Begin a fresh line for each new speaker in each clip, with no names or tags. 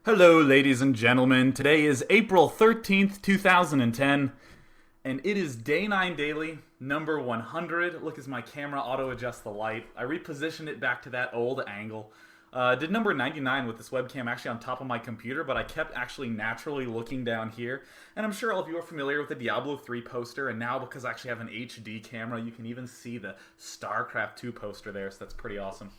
Hello, ladies and gentlemen. Today is April 13th, 2010, and it is Day 9 Daily, number 100. Look as my camera auto-adjusts the light. I repositioned it back to that old angle. Did number 99 with this webcam actually on top of my computer, but I kept actually naturally looking down here. And I'm sure all of you are familiar with the Diablo 3 poster, and now because I actually have an HD camera, you can even see the StarCraft 2 poster there, so that's pretty awesome.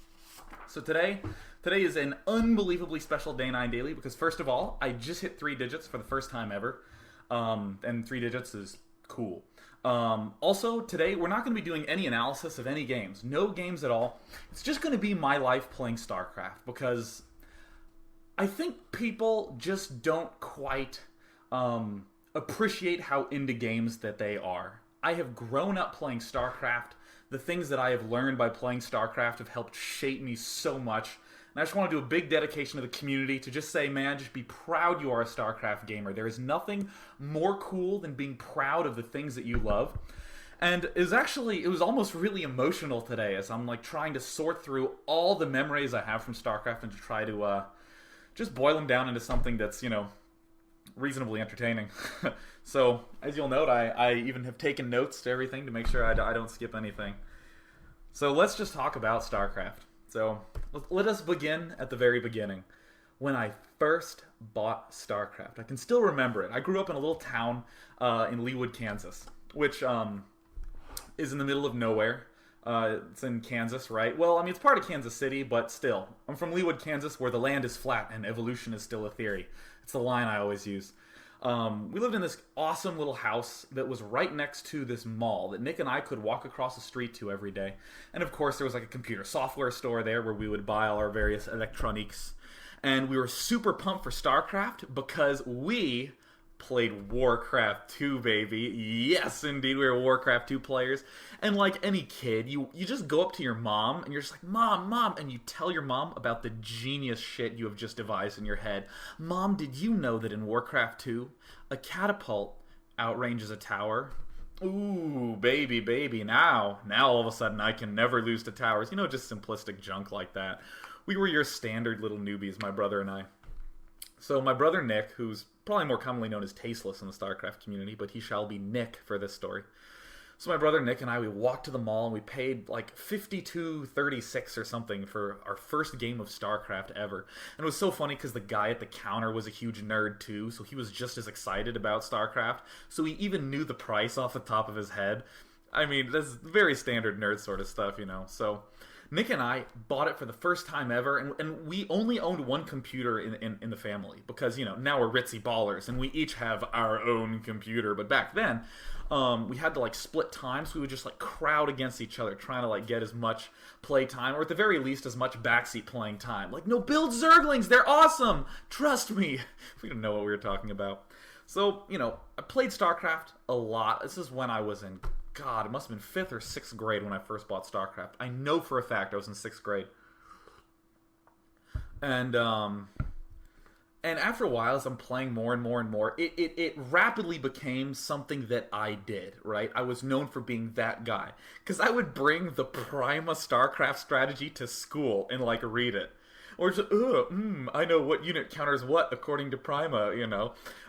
So today is an unbelievably special Day 9 Daily because first of all, I just hit 3 digits for the first time ever. And 3 digits is cool. Also, today we're not going to be doing any analysis of any games. No games at all. It's just going to be my life playing StarCraft because I think people just don't quite appreciate how into games that they are. I have grown up playing StarCraft. The things that I have learned by playing StarCraft have helped shape me so much. And I just want to do a big dedication to the community to just say, man, just be proud you are a StarCraft gamer. There is nothing more cool than being proud of the things that you love. And it was almost really emotional today as I'm like trying to sort through all the memories I have from StarCraft and to try to just boil them down into something that's, reasonably entertaining. So, as you'll note, I even have taken notes to everything to make sure I don't skip anything. So let's just talk about StarCraft. So let us begin at the very beginning. When I first bought StarCraft, I can still remember it. I grew up in a little town in Leawood, Kansas, which is in the middle of nowhere. It's in Kansas, right? Well, I mean, it's part of Kansas City, but still. I'm from Leawood, Kansas, where the land is flat and evolution is still a theory. It's the line I always use. We lived in this awesome little house that was right next to this mall that Nick and I could walk across the street to every day. And of course, there was like a computer software store there where we would buy all our various electronics. And we were super pumped for StarCraft because we played Warcraft 2, baby. Yes, indeed, we were Warcraft 2 players. And like any kid, you just go up to your mom and you're just like, Mom, and you tell your mom about the genius shit you have just devised in your head. Mom, did you know that in Warcraft 2, a catapult outranges a tower? Ooh, baby, now all of a sudden I can never lose to towers. Just simplistic junk like that. We were your standard little newbies, my brother and I. So my brother Nick, who's probably more commonly known as Tasteless in the StarCraft community, but he shall be Nick for this story. So my brother Nick and I, we walked to the mall and we paid like $52.36 or something for our first game of StarCraft ever. And it was so funny because the guy at the counter was a huge nerd too, so he was just as excited about StarCraft. So he even knew the price off the top of his head. I mean, that's very standard nerd sort of stuff, So Nick and I bought it for the first time ever, and we only owned one computer in the family because, now we're ritzy ballers, and we each have our own computer. But back then, we had to, split time, so we would just, crowd against each other, trying to, get as much play time, or at the very least, as much backseat playing time. No, build Zerglings! They're awesome! Trust me! We didn't know what we were talking about. So, I played StarCraft a lot. This is when I was in... God, it must have been 5th or 6th grade when I first bought StarCraft. I know for a fact I was in 6th grade. And after a while, as I'm playing more and more, it rapidly became something that I did, right? I was known for being that guy. Because I would bring the Prima StarCraft strategy to school and, read it. Or just, I know what unit counters what according to Prima,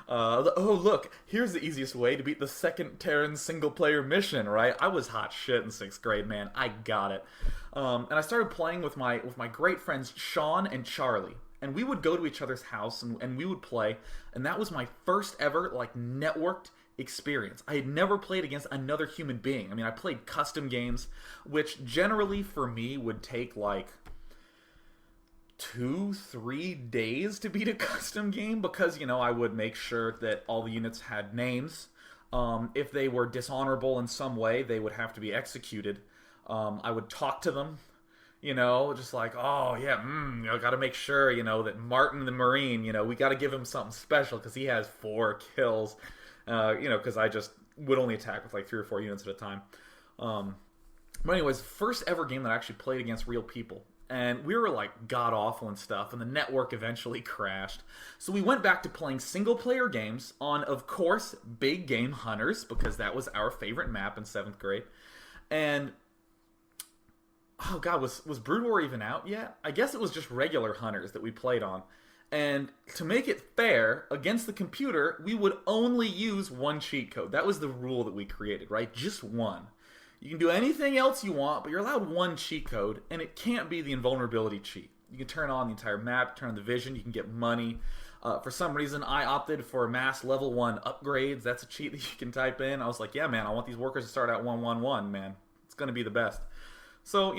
oh, look, here's the easiest way to beat the second Terran single-player mission, right? I was hot shit in 6th grade, man. I got it. And I started playing with my great friends Sean and Charlie. And we would go to each other's house, and we would play. And that was my first ever, networked experience. I had never played against another human being. I mean, I played custom games, which generally, for me, would take, 2-3 days to beat a custom game because, I would make sure that all the units had names. If they were dishonorable in some way, they would have to be executed. I would talk to them, just oh, yeah, I gotta make sure, that Martin the Marine, we gotta give him something special because he has 4 kills, because I just would only attack with 3 or 4 units at a time. But anyways, first ever game that I actually played against real people. And we were god-awful and stuff, and the network eventually crashed. So we went back to playing single-player games on, of course, Big Game Hunters, because that was our favorite map in 7th grade. And oh god, was Brood War even out yet? I guess it was just regular Hunters that we played on. And to make it fair, against the computer, we would only use one cheat code. That was the rule that we created, right? Just one. You can do anything else you want, but you're allowed one cheat code, and it can't be the invulnerability cheat. You can turn on the entire map, turn on the vision, you can get money. For some reason, I opted for mass level 1 upgrades. That's a cheat that you can type in. I was like, yeah, man, I want these workers to start at 111, man. It's going to be the best. So,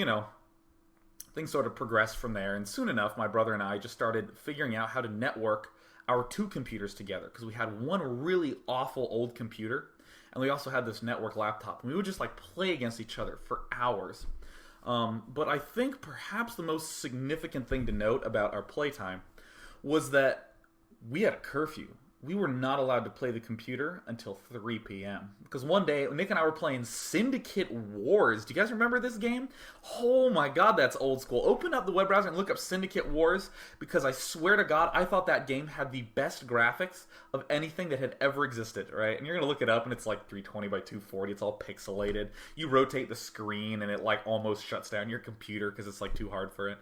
things sort of progressed from there, and soon enough, my brother and I just started figuring out how to network our two computers together, because we had one really awful old computer, and we also had this network laptop, and we would just play against each other for hours. But I think perhaps the most significant thing to note about our playtime was that we had a curfew. We were not allowed to play the computer until 3 p.m. Because one day, Nick and I were playing Syndicate Wars. Do you guys remember this game? Oh my god, that's old school. Open up the web browser and look up Syndicate Wars, because I swear to god, I thought that game had the best graphics of anything that had ever existed, right? And you're going to look it up, and it's 320 by 240. It's all pixelated. You rotate the screen, and it almost shuts down your computer because it's too hard for it.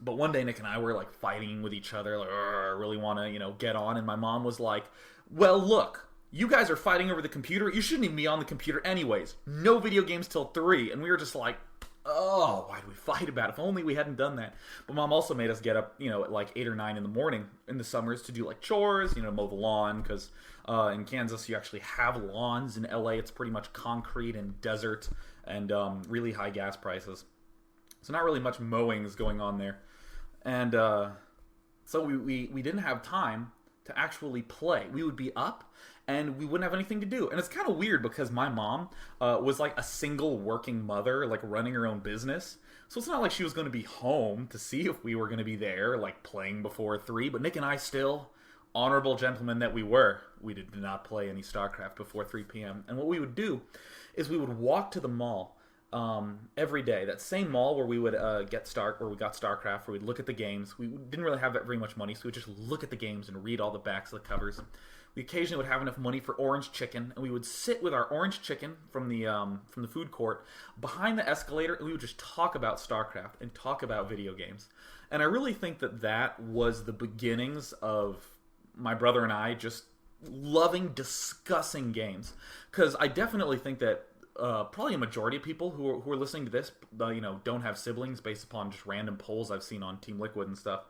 But one day, Nick and I were fighting with each other, I really want to, get on. And my mom was like, well, look, you guys are fighting over the computer. You shouldn't even be on the computer anyways. No video games till 3. And we were just like, oh, why do we fight about it? If only we hadn't done that. But mom also made us get up, at 8 or 9 in the morning in the summers to do chores, mow the lawn. Because in Kansas, you actually have lawns. In LA, it's pretty much concrete and desert and really high gas prices. So not really much mowing is going on there. And so we didn't have time to actually play. We would be up, and we wouldn't have anything to do. And it's kind of weird, because my mom was a single working mother, running her own business. So it's not like she was going to be home to see if we were going to be there, playing before 3. But Nick and I still, honorable gentlemen that we were, we did not play any StarCraft before 3 p.m. And what we would do is we would walk to the mall every day. That same mall where we would where we got StarCraft, where we'd look at the games. We didn't really have very much money, so we'd just look at the games and read all the backs of the covers. We occasionally would have enough money for orange chicken, and we would sit with our orange chicken from the food court behind the escalator, and we would just talk about StarCraft and talk about video games. And I really think that was the beginnings of my brother and I just loving discussing games. Because I definitely think that probably a majority of people who are listening to this, don't have siblings, based upon just random polls I've seen on Team Liquid and stuff.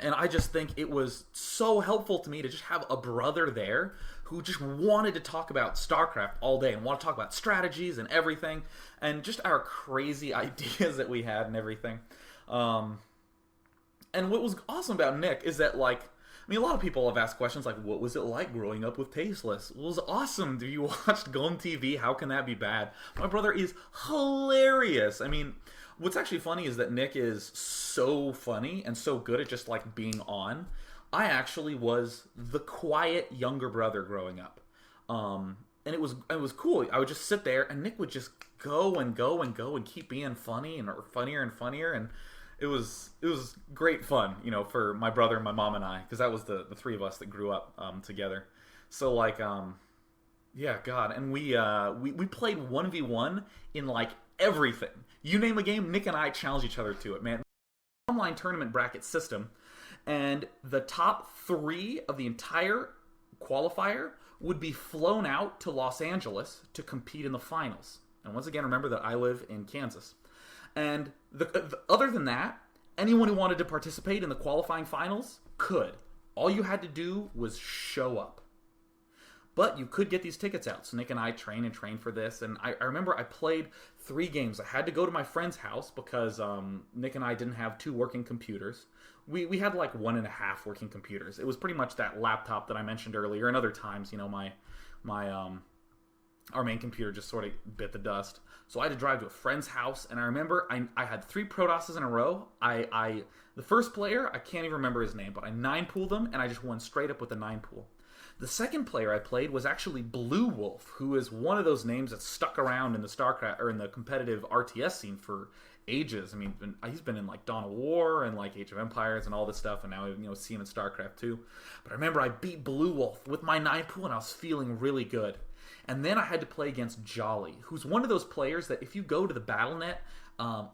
And I just think it was so helpful to me to just have a brother there who just wanted to talk about StarCraft all day and want to talk about strategies and everything, and just our crazy ideas that we had and everything. And what was awesome about Nick is that, a lot of people have asked questions what was it like growing up with Tasteless? Well, it was awesome. Do you watch Gom TV? How can that be bad? My brother is hilarious. What's actually funny is that Nick is so funny and so good at just being on. I actually was the quiet younger brother growing up. And it was cool. I would just sit there, and Nick would just go and go and go and keep being funny and funnier and funnier, and it was great fun, for my brother and my mom and I, because that was the 3 of us that grew up together. So yeah, God, and we played 1v1 in everything. You name a game, Nick and I challenged each other to it, man. Online tournament bracket system, and the top 3 of the entire qualifier would be flown out to Los Angeles to compete in the finals. And once again, remember that I live in Kansas. And other than that, anyone who wanted to participate in the qualifying finals could. All you had to do was show up. But you could get these tickets out. So Nick and I trained for this. And I remember I played 3 games. I had to go to my friend's house because Nick and I didn't have 2 working computers. We had 1.5 working computers. It was pretty much that laptop that I mentioned earlier. And other times, our main computer just sort of bit the dust. So I had to drive to a friend's house, and I remember I had 3 Protosses in a row. The first player, I can't even remember his name, but I 9-pooled him, and I just won straight up with the 9-pool. The second player I played was actually Blue Wolf, who is one of those names that's stuck around in the StarCraft or in the competitive RTS scene for ages. He's been in Dawn of War and Age of Empires and all this stuff, and now see him in StarCraft too. But I remember I beat Blue Wolf with my 9-pool, and I was feeling really good. And then I had to play against Jolly, who's one of those players that if you go to the Battle.net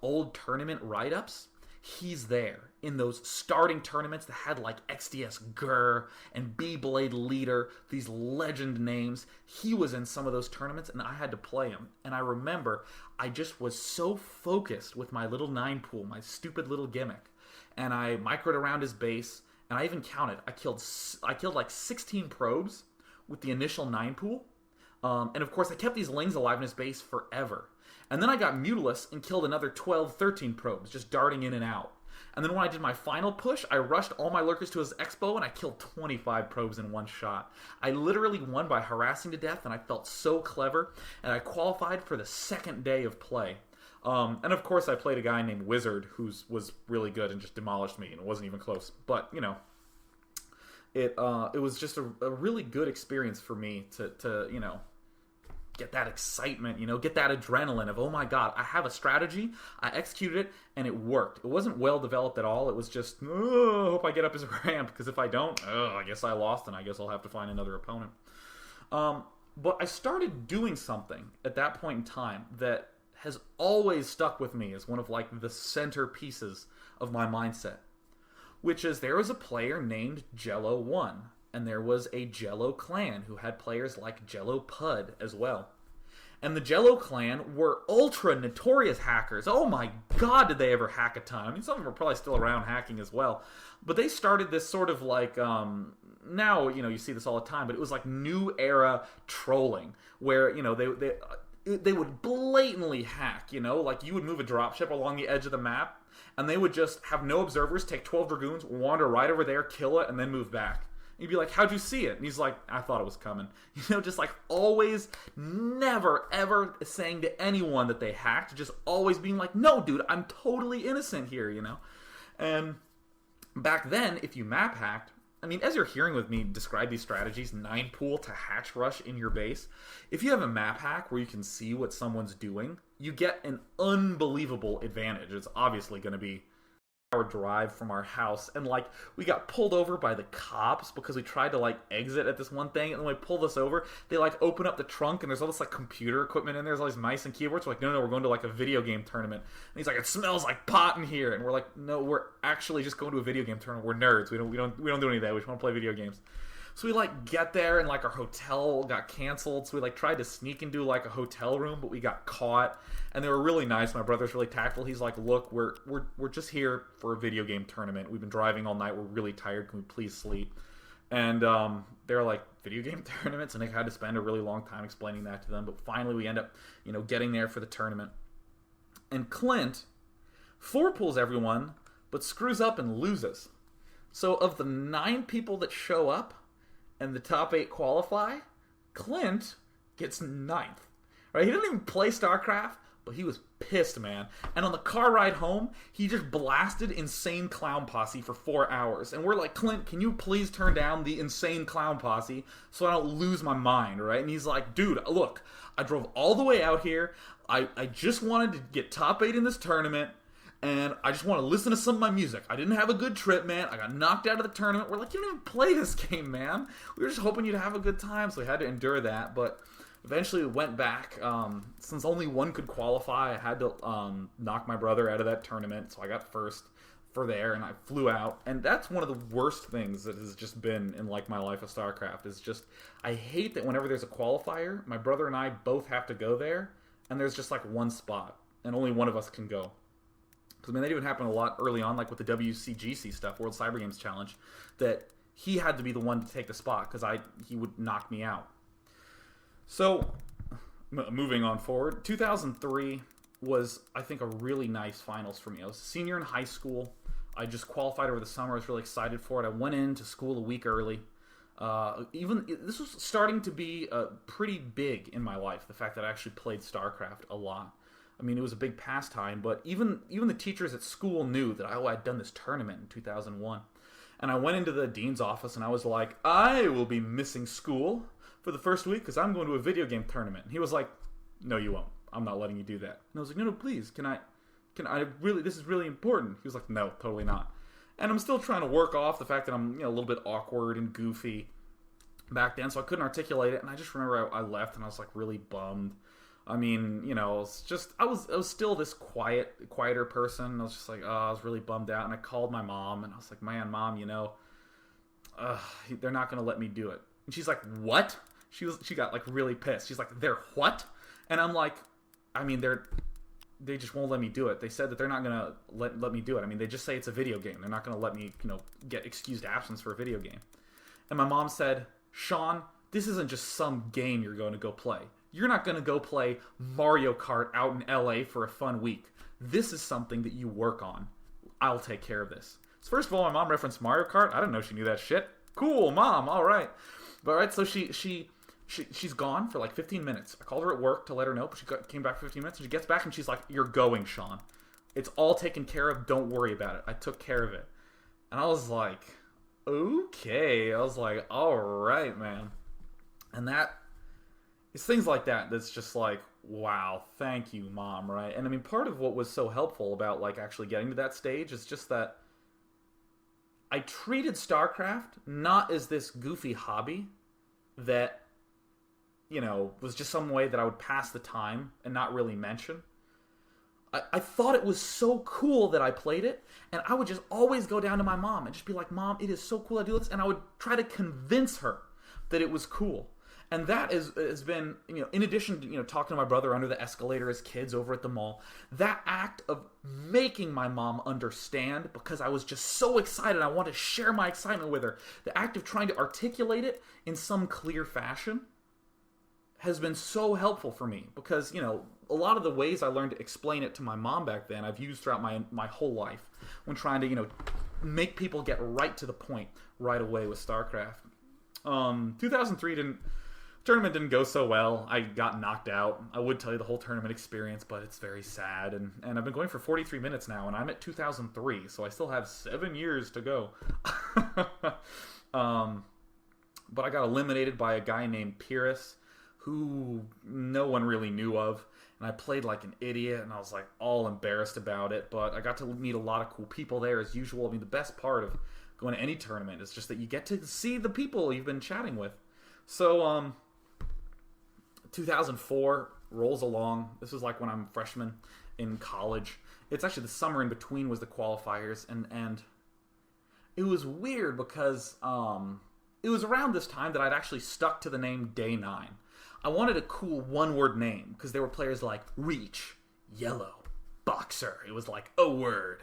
old tournament write-ups, he's there in those starting tournaments that had like XDS Gur and B-Blade Leader, these legend names. He was in some of those tournaments, and I had to play him. And I remember I just was so focused with my little 9 pool, my stupid little gimmick, and I microed around his base, and I even counted. I killed like 16 probes with the initial 9 pool. And of course, I kept these Lings alive in his base forever. And then I got Mutilus and killed another 12, 13 probes, just darting in and out. And then when I did my final push, I rushed all my lurkers to his Expo, and I killed 25 probes in one shot. I literally won by harassing to death, and I felt so clever, and I qualified for the second day of play. And of course, I played a guy named Wizard, who was really good and just demolished me, and it wasn't even close. But, you know, it was just a really good experience for me to you know, get that excitement, you know, get that adrenaline of, oh my god, I have a strategy, I executed it, and it worked. It wasn't well developed at all. It was just, oh, I hope I get up his ramp, because if I don't, I guess I lost, and I guess I'll have to find another opponent. But I started doing something at that point in time that has always stuck with me as one of, like, the centerpieces of my mindset, which is there was a player named Jello1. And there was a Jello clan who had players like Jello Pud as well. And the Jello clan were ultra notorious hackers. Oh my god, did they ever hack a ton. I mean, some of them are probably still around hacking as well. But they started this sort of like, now, you know, you see this all the time, but it was like new era trolling, where, you know, they would blatantly hack, you know, like you would move a dropship along the edge of the map, and they would just have no observers, take 12 Dragoons, wander right over there, kill it, and then move back. You'd be like, how'd you see it? And he's like, I thought it was coming. You know, just like always, never, ever saying to anyone that they hacked, just always being like, no, dude, I'm totally innocent here, you know? And back then, if you map hacked, I mean, as you're hearing with me describe these strategies, 9 pool to hatch rush in your base, if you have a map hack where you can see what someone's doing, you get an unbelievable advantage. It's obviously going to be hour drive from our house, and like we got pulled over by the cops because we tried to like exit at this one thing, and when they pulled us over, they like open up the trunk and there's all this like computer equipment in there, there's all these mice and keyboards. We're like, no, we're going to like a video game tournament. And he's like, it smells like pot in here, and we're like, no, we're actually just going to a video game tournament. We're nerds. We don't do any of that. We just want to play video games. So we like get there, and like our hotel got canceled, so we like tried to sneak into like a hotel room, but we got caught. And they were really nice. My brother's really tactful. He's like, look, we're just here for a video game tournament. We've been driving all night. We're really tired. Can we please sleep? And they're like, video game tournaments? And I had to spend a really long time explaining that to them. But finally we end up, you know, getting there for the tournament. And Clint 4-pools everyone, but screws up and loses. So of the 9 people that show up and the top 8 qualify, Clint gets 9th. Right? He didn't even play StarCraft, but he was pissed, man. And on the car ride home, he just blasted Insane Clown Posse for 4 hours. And we're like, Clint, can you please turn down the Insane Clown Posse so I don't lose my mind, right? And he's like, dude, look, I drove all the way out here. I just wanted to get top 8 in this tournament, and I just want to listen to some of my music. I didn't have a good trip, man. I got knocked out of the tournament. We're like, you don't even play this game, man. We were just hoping you'd have a good time, so we had to endure that, but eventually we went back. Since only one could qualify, I had to knock my brother out of that tournament, so I got first for there, and I flew out. And that's one of the worst things that has just been in like my life of StarCraft, is just, I hate that whenever there's a qualifier, my brother and I both have to go there, and there's just like one spot, and only one of us can go. Because, I mean, that even happened a lot early on, like with the WCGC stuff, World Cyber Games Challenge, that he had to be the one to take the spot, because he would knock me out. So, moving on forward, 2003 was, I think, a really nice finals for me. I was a senior in high school. I just qualified over the summer. I was really excited for it. I went into school a week early. This was starting to be pretty big in my life, the fact that I actually played StarCraft a lot. I mean, it was a big pastime, but even the teachers at school knew that I'd done this tournament in 2001. And I went into the dean's office and I was like, I will be missing school for the first week because I'm going to a video game tournament. And he was like, no, you won't. I'm not letting you do that. And I was like, no, please, can I really, this is really important. He was like, no, totally not. And I'm still trying to work off the fact that I'm, a little bit awkward and goofy back then, so I couldn't articulate it. And I just remember I left and I was like really bummed. I mean, it's just I was still this quieter person. I was just like, oh, I was really bummed out, and I called my mom, and I was like, man, mom, uh, they're not gonna let me do it. And she's like, what? She got like really pissed. She's like, they're what? And I'm like, I mean, they just won't let me do it. They said that they're not gonna let me do it. I mean, they just say it's a video game. They're not gonna let me, get excused absence for a video game. And my mom said, Sean, this isn't just some game you're going to go play. You're not going to go play Mario Kart out in LA for a fun week. This is something that you work on. I'll take care of this. So first of all, my mom referenced Mario Kart. I didn't know she knew that shit. Cool, mom. All right. But all right, so she's gone for like 15 minutes. I called her at work to let her know, but she came back for 15 minutes, and she gets back and she's like, you're going, Sean. It's all taken care of. Don't worry about it. I took care of it. And I was like, okay. I was like, all right, man. And it's things like that that's just like, wow, thank you, mom, right? And I mean, part of what was so helpful about like actually getting to that stage is just that I treated StarCraft not as this goofy hobby that, was just some way that I would pass the time and not really mention. I thought it was so cool that I played it, and I would just always go down to my mom and just be like, Mom, it is so cool I do this, and I would try to convince her that it was cool. And that has been, in addition to, talking to my brother under the escalator as kids over at the mall, that act of making my mom understand, because I was just so excited, I wanted to share my excitement with her, the act of trying to articulate it in some clear fashion has been so helpful for me, because, a lot of the ways I learned to explain it to my mom back then, I've used throughout my whole life when trying to, make people get right to the point right away with StarCraft. 2003 tournament didn't go so well. I got knocked out. I would tell you the whole tournament experience, but it's very sad. And I've been going for 43 minutes now, and I'm at 2003, so I still have 7 years to go. But I got eliminated by a guy named Pyrrhus, who no one really knew of. And I played like an idiot, and I was like all embarrassed about it. But I got to meet a lot of cool people there as usual. I mean, the best part of going to any tournament is just that you get to see the people you've been chatting with. So, 2004 rolls along. This was like when I'm a freshman in college. It's actually the summer in between was the qualifiers, and it was weird because it was around this time that I'd actually stuck to the name Day9. I wanted a cool one-word name because there were players like Reach, Yellow, Boxer. It was like a word.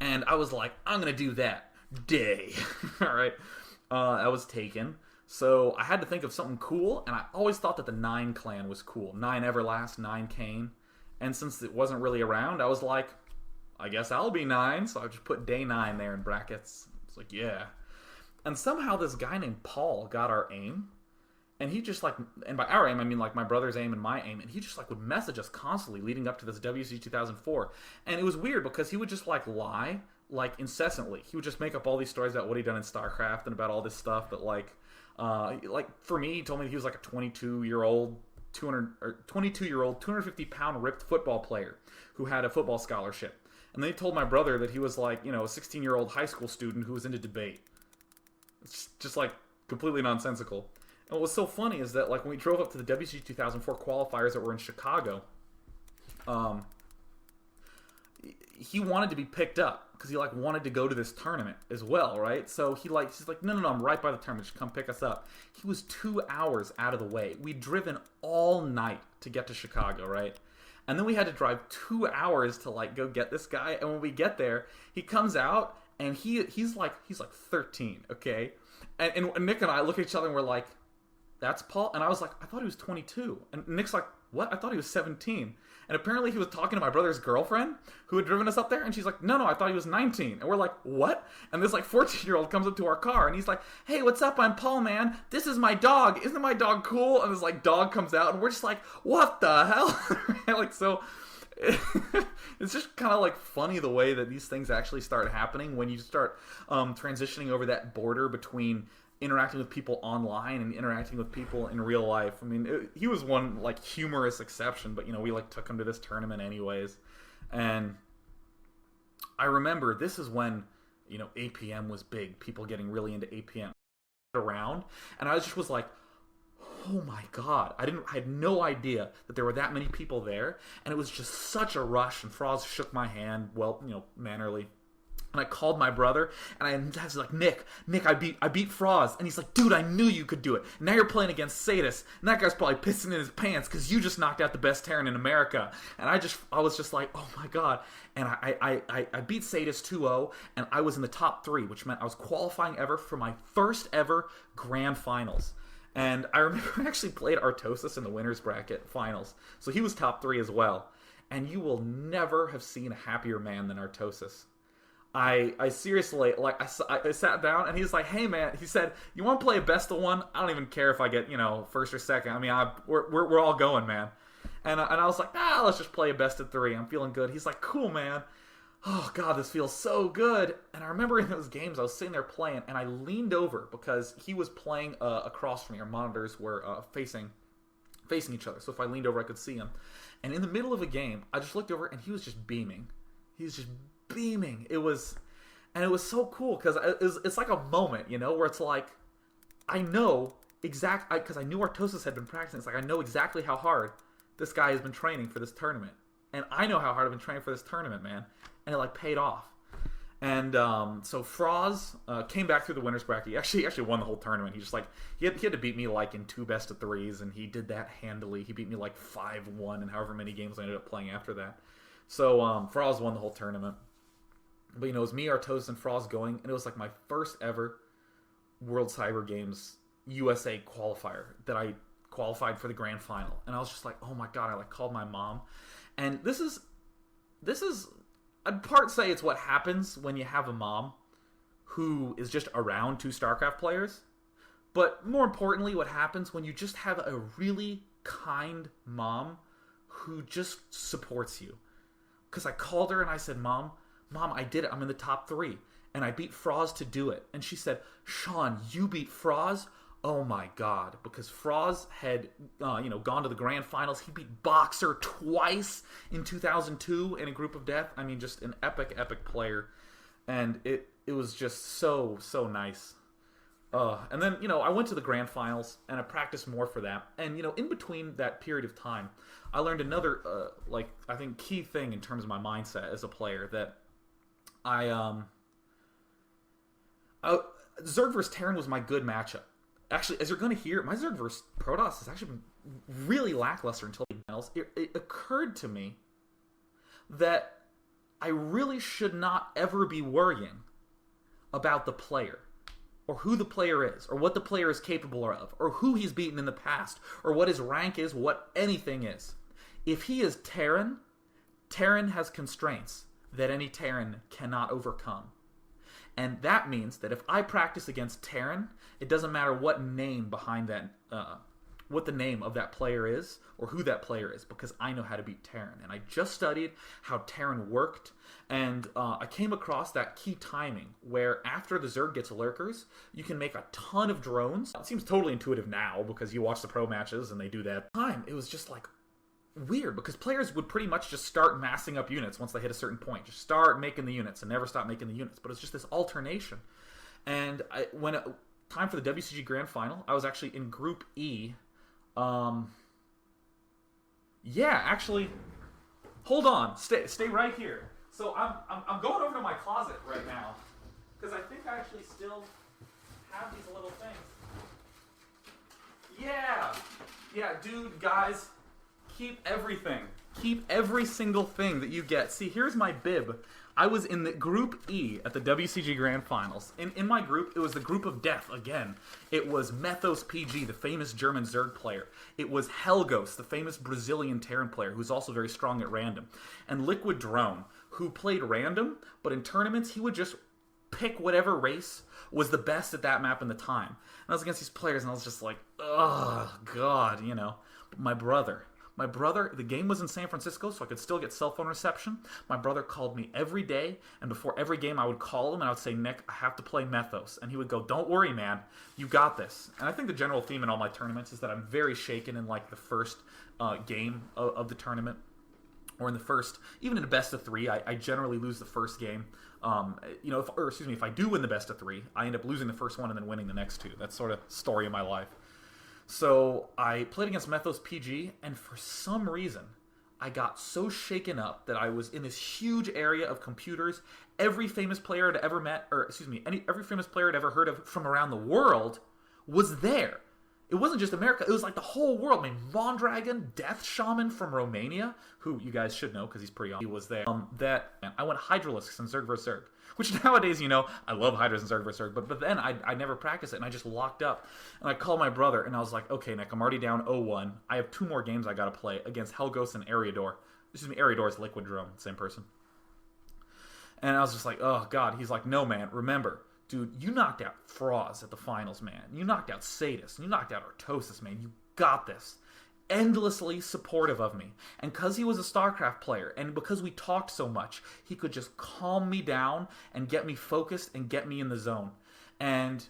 And I was like, I'm going to do that. Day. All right. I was taken. So I had to think of something cool, and I always thought that the 9 clan was cool. 9 Everlast, 9 Kane. And since it wasn't really around, I was like, I guess I'll be 9. So I just put Day9 there in brackets. It's like, yeah. And somehow this guy named Paul got our aim. And he just like, and by our aim, I mean like my brother's aim and my aim. And he just like would message us constantly leading up to this WC 2004. And it was weird because he would just like lie, like incessantly. He would just make up all these stories about what he'd done in StarCraft and about all this stuff that like for me, he told me he was like a 22-year-old, 250-pound ripped football player who had a football scholarship. And then he told my brother that he was like, a 16-year-old high school student who was into debate. It's just like completely nonsensical. And what was so funny is that like when we drove up to the WC 2004 qualifiers that were in Chicago, he wanted to be picked up because he like wanted to go to this tournament as well, right? So he's like, no, I'm right by the tournament. Just come pick us up. He was 2 hours out of the way. We'd driven all night to get to Chicago, right? And then we had to drive 2 hours to like go get this guy. And when we get there, he comes out and he's like 13, okay? And Nick and I look at each other and we're like, that's Paul? And I was like, I thought he was 22. And Nick's like, what? I thought he was 17. And apparently he was talking to my brother's girlfriend who had driven us up there. And she's like, no, I thought he was 19. And we're like, what? And this like 14-year-old comes up to our car and he's like, hey, what's up? I'm Paul, man. This is my dog. Isn't my dog cool? And this like dog comes out and we're just like, what the hell? Like, so it's just kind of like funny the way that these things actually start happening when you start transitioning over that border between interacting with people online and interacting with people in real life. I mean, he was one like humorous exception, but we like took him to this tournament anyways. And I remember this is when APM was big, people getting really into APM around, and I was like, oh my God, I had no idea that there were that many people there, and it was just such a rush. And Froz shook my hand, well, mannerly. And I called my brother, and I was like, Nick, I beat Froz. And he's like, dude, I knew you could do it. And now you're playing against Sadis, and that guy's probably pissing in his pants because you just knocked out the best Terran in America. And I was just like, oh my God. And I beat Sadis 2-0, and I was in the top 3, which meant I was qualifying ever for my first ever grand finals. And I remember I actually played Artosis in the winner's bracket finals. So he was top 3 as well. And you will never have seen a happier man than Artosis. I seriously, like, I sat down, and he's like, hey man, he said, you want to play a best of 1? I don't even care if I get, first or second. I mean, we're all going, man. And I was like, let's just play a best of 3. I'm feeling good. He's like, cool, man. Oh God, this feels so good. And I remember in those games, I was sitting there playing, and I leaned over because he was playing across from me. Our monitors were facing each other. So if I leaned over, I could see him. And in the middle of a game, I just looked over, and he was just beaming. He was just beaming. It was so cool because it's like a moment, where it's like, I know exactly, because I knew Artosis had been practicing. It's like, I know exactly how hard this guy has been training for this tournament, and I know how hard I've been training for this tournament, man, and it like paid off. And so Froz came back through the winners bracket. He actually won the whole tournament. He had to beat me like in 2 best of 3s, and he did that handily. He beat me like 5-1 and however many games I ended up playing after that. So Froz won the whole tournament. But, it was me, Artosis, and Froz going, and it was like my first ever World Cyber Games USA qualifier that I qualified for the grand final. And I was just like, oh my God, I like called my mom. And this is, I'd part say it's what happens when you have a mom who is just around 2 StarCraft players. But more importantly, what happens when you just have a really kind mom who just supports you. Because I called her and I said, Mom, I did it. I'm in the top 3. And I beat Froz to do it. And she said, Sean, you beat Froz? Oh my God. Because Froz had, gone to the grand finals. He beat Boxer twice in 2002 in a group of death. I mean, just an epic player. And it was just so nice. And then, I went to the grand finals and I practiced more for that. And, in between that period of time, I learned another, I think key thing in terms of my mindset as a player that Zerg vs. Terran was my good matchup. Actually, as you're going to hear, my Zerg vs. Protoss has actually been really lackluster until the finals. It occurred to me that I really should not ever be worrying about the player, or who the player is, or what the player is capable of, or who he's beaten in the past, or what his rank is, what anything is. If he is Terran, Terran has constraints that any Terran cannot overcome. And that means that if I practice against Terran, it doesn't matter what name behind that, what the name of that player is, or who that player is, because I know how to beat Terran. And I just studied how Terran worked, and I came across that key timing, where after the Zerg gets lurkers, you can make a ton of drones. It seems totally intuitive now, because you watch the pro matches, and they do that. It was just like, weird, because players would pretty much just start massing up units once they hit a certain point. Just start making the units and never stop making the units. But it's just this alternation. And time for the WCG Grand Final, I was actually in Group E. Actually, hold on, stay right here. So I'm going over to my closet right now because I think I actually still have these little things. Yeah, dude, guys. Keep everything. Keep every single thing that you get. See, here's my bib. I was in the Group E at the WCG Grand Finals. In my group, it was the group of death again. It was Methos PG, the famous German Zerg player. It was Helgos, the famous Brazilian Terran player, who's also very strong at random. And Liquid Drone, who played random, but in tournaments, he would just pick whatever race was the best at that map in the time. And I was against these players, and I was just like, oh, God, But my brother, the game was in San Francisco, so I could still get cell phone reception. My brother called me every day, and before every game I would call him, and I would say, Nick, I have to play Methos. And he would go, don't worry, man, you got this. And I think the general theme in all my tournaments is that I'm very shaken in, like, the first game of the tournament. Or in the first, even in a best of 3, I generally lose the first game. If I do win the best of 3, I end up losing the first one and then winning the next 2. That's sort of story of my life. So I played against Methos PG, and for some reason, I got so shaken up that I was in this huge area of computers. Every famous player I'd ever met, or excuse me, every famous player I'd ever heard of from around the world was there. It wasn't just America, it was like the whole world. I mean, Von Dragon, Death Shaman from Romania, who you guys should know because he's pretty awesome. He was there. I went Hydralisks and Zerg vs. Zerg, which nowadays, I love Hydras and Zerg vs. Zerg, but then I never practiced it, and I just locked up. And I called my brother, and I was like, okay, Nick, I'm already down 0-1. I have 2 more games I gotta play against Helgos and Eriador. Excuse me, Eriador is Liquid Drone, same person. And I was just like, oh, God. He's like, no, man, remember, dude, you knocked out Froz at the finals, man. You knocked out Sadis. You knocked out Artosis, man. You got this. Endlessly supportive of me. And because he was a StarCraft player, and because we talked so much, he could just calm me down and get me focused and get me in the zone. And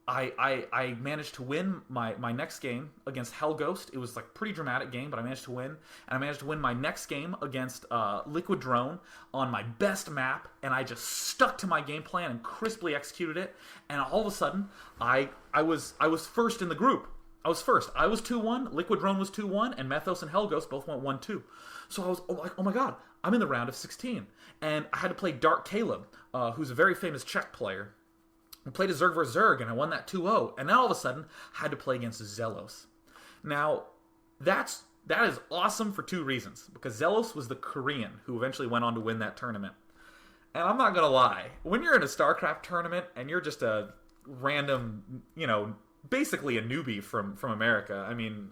I managed to win my next game against Hellghost. It was like a pretty dramatic game, but I managed to win. And I managed to win my next game against Liquid Drone on my best map, and I just stuck to my game plan and crisply executed it. And all of a sudden, I was first in the group. I was first. I was 2-1, Liquid Drone was 2-1, and Methos and Hellghost both went 1-2. So I was like, oh my god, I'm in the round of 16. And I had to play Dark Caleb, who's a very famous Czech player. I played a Zerg vs. Zerg, and I won that 2-0. And then all of a sudden, I had to play against Zelos. Now, that is awesome for 2 reasons. Because Zelos was the Korean who eventually went on to win that tournament. And I'm not going to lie. When you're in a StarCraft tournament, and you're just a random, basically a newbie from America, I mean,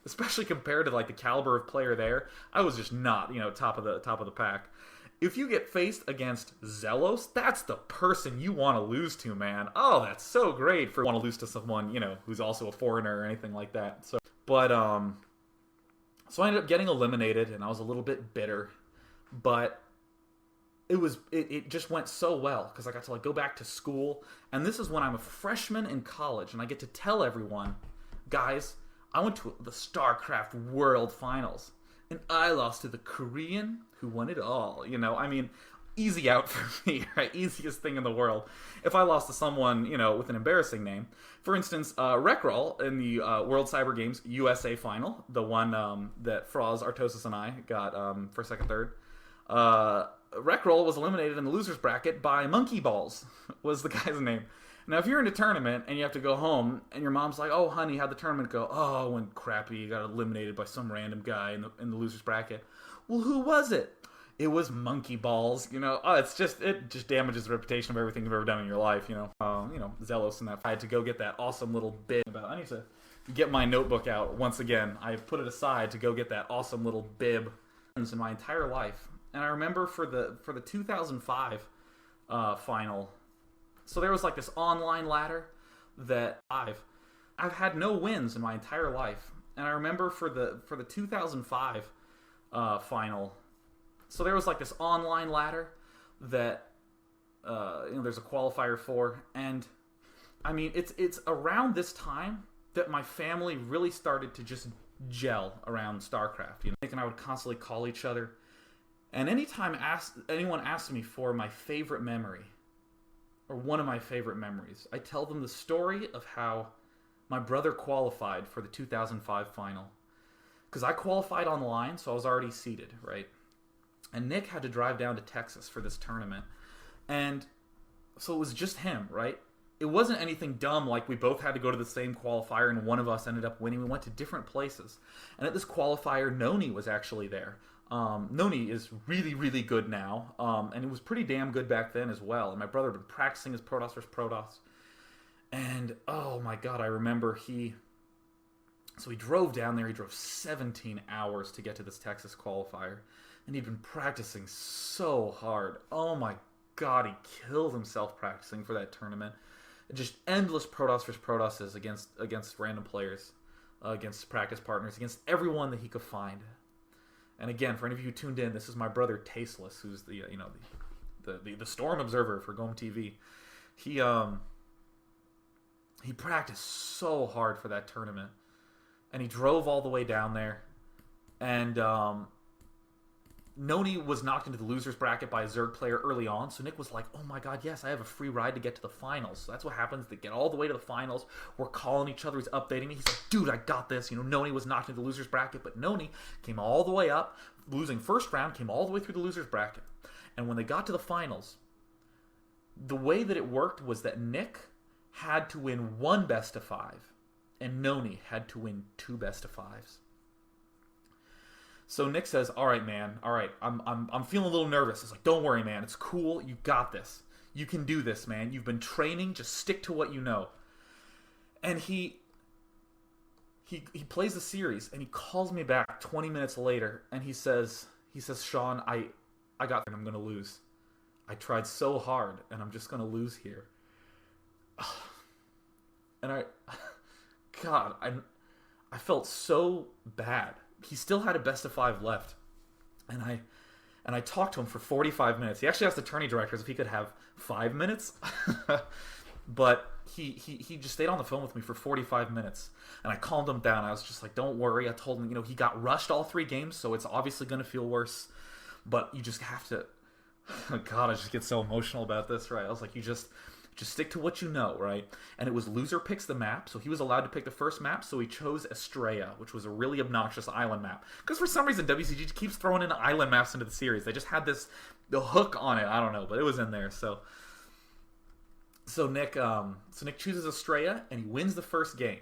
especially compared to, the caliber of player there, I was just not, top of the pack. If you get faced against Zelos, that's the person you want to lose to, man. Oh, that's so great for want to lose to someone, who's also a foreigner or anything like that. So I ended up getting eliminated, and I was a little bit bitter, but it just went so well because I got to go back to school, and this is when I'm a freshman in college, and I get to tell everyone, guys, I went to the StarCraft World Finals. And I lost to the Korean who won it all. I mean, easy out for me, right? Easiest thing in the world. If I lost to someone, with an embarrassing name. For instance, Rekrol in the World Cyber Games USA final, the one that Froz, Artosis, and I got first, second, third. Rekrol was eliminated in the loser's bracket by Monkey Balls, was the guy's name. Now, if you're in a tournament and you have to go home and your mom's like, oh, honey, how'd the tournament go? Oh, it went crappy. You got eliminated by some random guy in the loser's bracket. Well, who was it? It was Monkey Balls. It just damages the reputation of everything you've ever done in your life, Zelos and that. I had to go get that awesome little bib. I need to get my notebook out once again. I put it aside to go get that awesome little bib in my entire life. And I remember for the 2005 final. So there was this online ladder that I've had no wins in my entire life, and I remember for the 2005 final. So there was this online ladder that there's a qualifier for, and I mean it's around this time that my family really started to just gel around StarCraft. Nick and I would constantly call each other, and anytime anyone asked me for my favorite memory. Or one of my favorite memories. I tell them the story of how my brother qualified for the 2005 final. Because I qualified online, so I was already seeded, right? And Nick had to drive down to Texas for this tournament. And so it was just him, right? It wasn't anything dumb like we both had to go to the same qualifier and one of us ended up winning. We went to different places. And at this qualifier, Noni was actually there. Noni is really, really good now, and it was pretty damn good back then as well. And my brother had been practicing his Protoss vs. Protoss, and oh my god, I remember he drove down there. He drove 17 hours to get to this Texas qualifier, and he'd been practicing so hard. Oh my god, he killed himself practicing for that tournament. Just endless Protoss vs. Protosses against random players, against practice partners, against everyone that he could find. And again, for any of you who tuned in, this is my brother Tasteless, who's the Storm Observer for Gome TV. He practiced so hard for that tournament, and he drove all the way down there. And Noni was knocked into the loser's bracket by a Zerg player early on, so Nick was like, oh my god, yes, I have a free ride to get to the finals. So that's what happens. They get all the way to the finals. We're calling each other. He's updating me. He's like, dude, I got this. Noni was knocked into the loser's bracket, but Noni came all the way up, losing first round, came all the way through the loser's bracket. And when they got to the finals, the way that it worked was that Nick had to win 1 best of 5, and Noni had to win 2 best of 5s. So Nick says, all right, man, all right, I'm feeling a little nervous. It's like, don't worry, man, it's cool, you got this. You can do this, man. You've been training, just stick to what you know. And he plays the series, and he calls me back 20 minutes later, and he says, Sean, I got there, and I'm going to lose. I tried so hard, and I'm just going to lose here. And I felt so bad. He still had a best of 5 left, and I talked to him for 45 minutes. He actually asked the tourney directors if he could have 5 minutes, but he just stayed on the phone with me for 45 minutes, and I calmed him down. I was just like, don't worry. I told him, he got rushed all 3 games, so it's obviously going to feel worse, but you just have to. God, I just get so emotional about this, right? I was like, you just stick to what you know, right? And it was loser picks the map, so he was allowed to pick the first map, so he chose Estrella, which was a really obnoxious island map. Because for some reason, WCG keeps throwing in island maps into the series. They just had the hook on it. I don't know, but it was in there. So Nick chooses Estrella, and he wins the first game.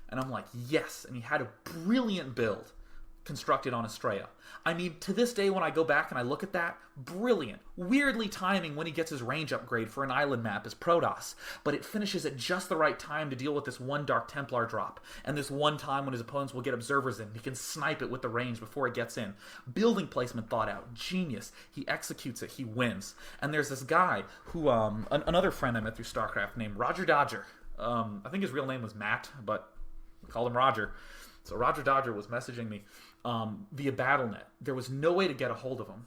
And I'm like, yes. And he had a brilliant build constructed on Estrella. I mean, to this day, when I go back and I look at that, brilliant. Weirdly timing when he gets his range upgrade for an island map is Protoss, but it finishes at just the right time to deal with this one Dark Templar drop, and this one time when his opponents will get observers in. He can snipe it with the range before it gets in. Building placement thought out. Genius. He executes it. He wins. And there's this guy who, another friend I met through StarCraft named Roger Dodger. I think his real name was Matt, but we called him Roger. So Roger Dodger was messaging me via BattleNet. There was no way to get a hold of him.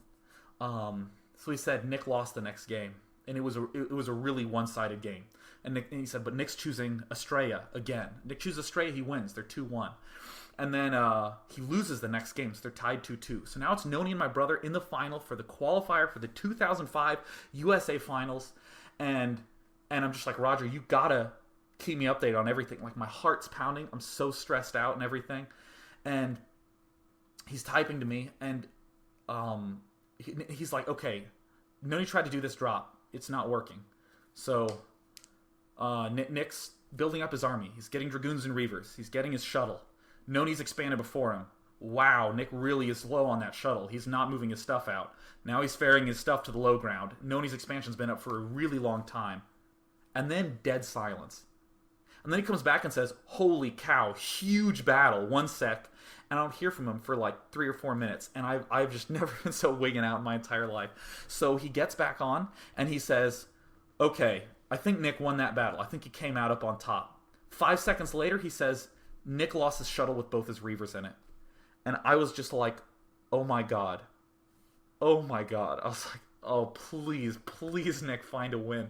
So he said Nick lost the next game, and it was a really one-sided game. And he said, but Nick's choosing Estrella again. Nick chooses Estrella, he wins. They're 2-1. And then he loses the next game, so they're tied 2-2. So now it's Noni and my brother in the final for the qualifier for the 2005 USA Finals. And I'm just like, Roger, you gotta keep me updated on everything. Like, my heart's pounding. I'm so stressed out and everything. And he's typing to me, and he's like, okay, Noni tried to do this drop. It's not working. So Nick's building up his army. He's getting Dragoons and Reavers. He's getting his shuttle. Noni's expanded before him. Wow, Nick really is low on that shuttle. He's not moving his stuff out. Now he's ferrying his stuff to the low ground. Noni's expansion's been up for a really long time. And then dead silence. And then he comes back and says, holy cow, huge battle, 1 sec. And I don't hear from him for like 3 or 4 minutes. And I've just never been so wigging out in my entire life. So he gets back on, and he says, okay, I think Nick won that battle. I think he came out up on top. 5 seconds later, he says, Nick lost his shuttle with both his Reavers in it. And I was just like, oh my god. Oh my god. I was like, oh, please, please, Nick, find a win.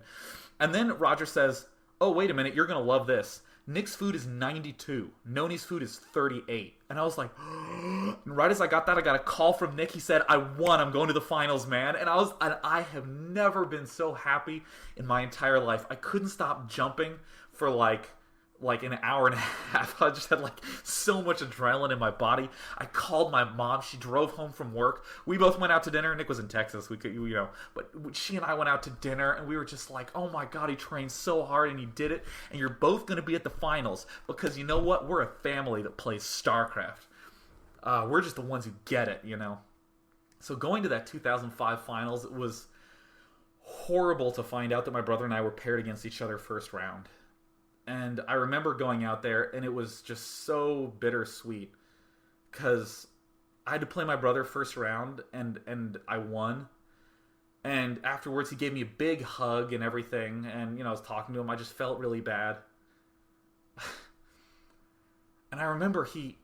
And then Roger says, oh, wait a minute, you're going to love this. Nick's food is 92. Noni's food is 38. And I was like, and right as I got that, I got a call from Nick. He said, I won. I'm going to the finals, man. And I have never been so happy in my entire life. I couldn't stop jumping for like an hour and a half. I just had like so much adrenaline in my body. I called my mom. She drove home from work. We both went out to dinner. Nick was in Texas. We could, but she and I went out to dinner, and we were just like, oh my god, he trained so hard and he did it. And you're both going to be at the finals, because you know what? We're a family that plays StarCraft. We're just the ones who get it, So going to that 2005 finals, it was horrible to find out that my brother and I were paired against each other first round. And I remember going out there, and it was just so bittersweet, because I had to play my brother first round, and I won. And afterwards, he gave me a big hug and everything, and I was talking to him. I just felt really bad. And I remember he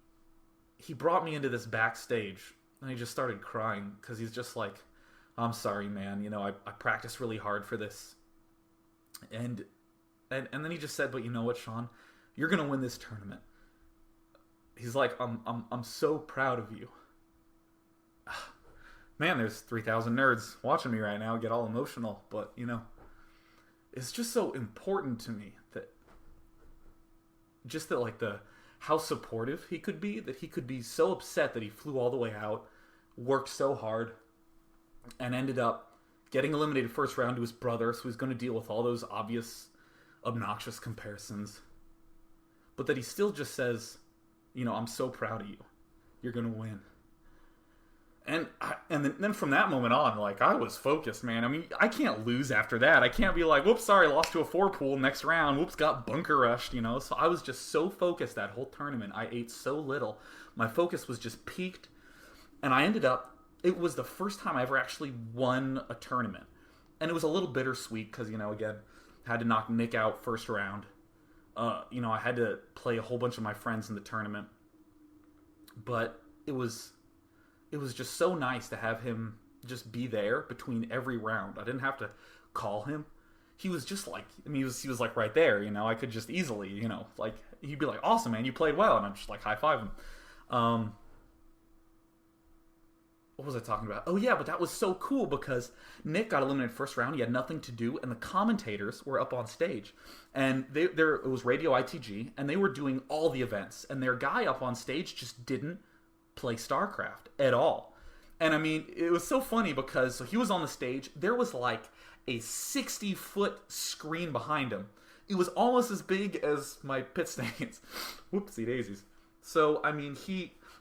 brought me into this backstage, and he just started crying, because he's just like, I'm sorry, man. I practiced really hard for this. And then he just said, but you know what, Sean? You're going to win this tournament. He's like, I'm so proud of you. man, there's 3,000 nerds watching me right now get all emotional, but, it's just so important to me that like how supportive he could be, that he could be so upset that he flew all the way out, worked so hard, and ended up getting eliminated first round to his brother, so he's going to deal with all those obvious, obnoxious comparisons. But that he still just says, I'm so proud of you. You're going to win. And then from that moment on, like, I was focused, man. I mean, I can't lose after that. I can't be like, whoops, sorry, lost to a 4-pool next round. Whoops, got bunker rushed, So I was just so focused that whole tournament. I ate so little. My focus was just peaked. And I ended up, it was the first time I ever actually won a tournament. And it was a little bittersweet because, again, had to knock Nick out first round. I had to play a whole bunch of my friends in the tournament. But it was just so nice to have him just be there between every round. I didn't have to call him. He was just like, he was like right there, I could just easily, like, he'd be like, awesome, man, you played well. And I'm just like, high five him. What was I talking about? Oh yeah, but that was so cool because Nick got eliminated first round. He had nothing to do, and the commentators were up on stage, and it was Radio ITG, and they were doing all the events, and their guy up on stage just didn't play StarCraft at all. And I mean, it was so funny because he was on the stage. There was like a 60-foot screen behind him. It was almost as big as my pit stains. Whoopsie daisies. So I mean,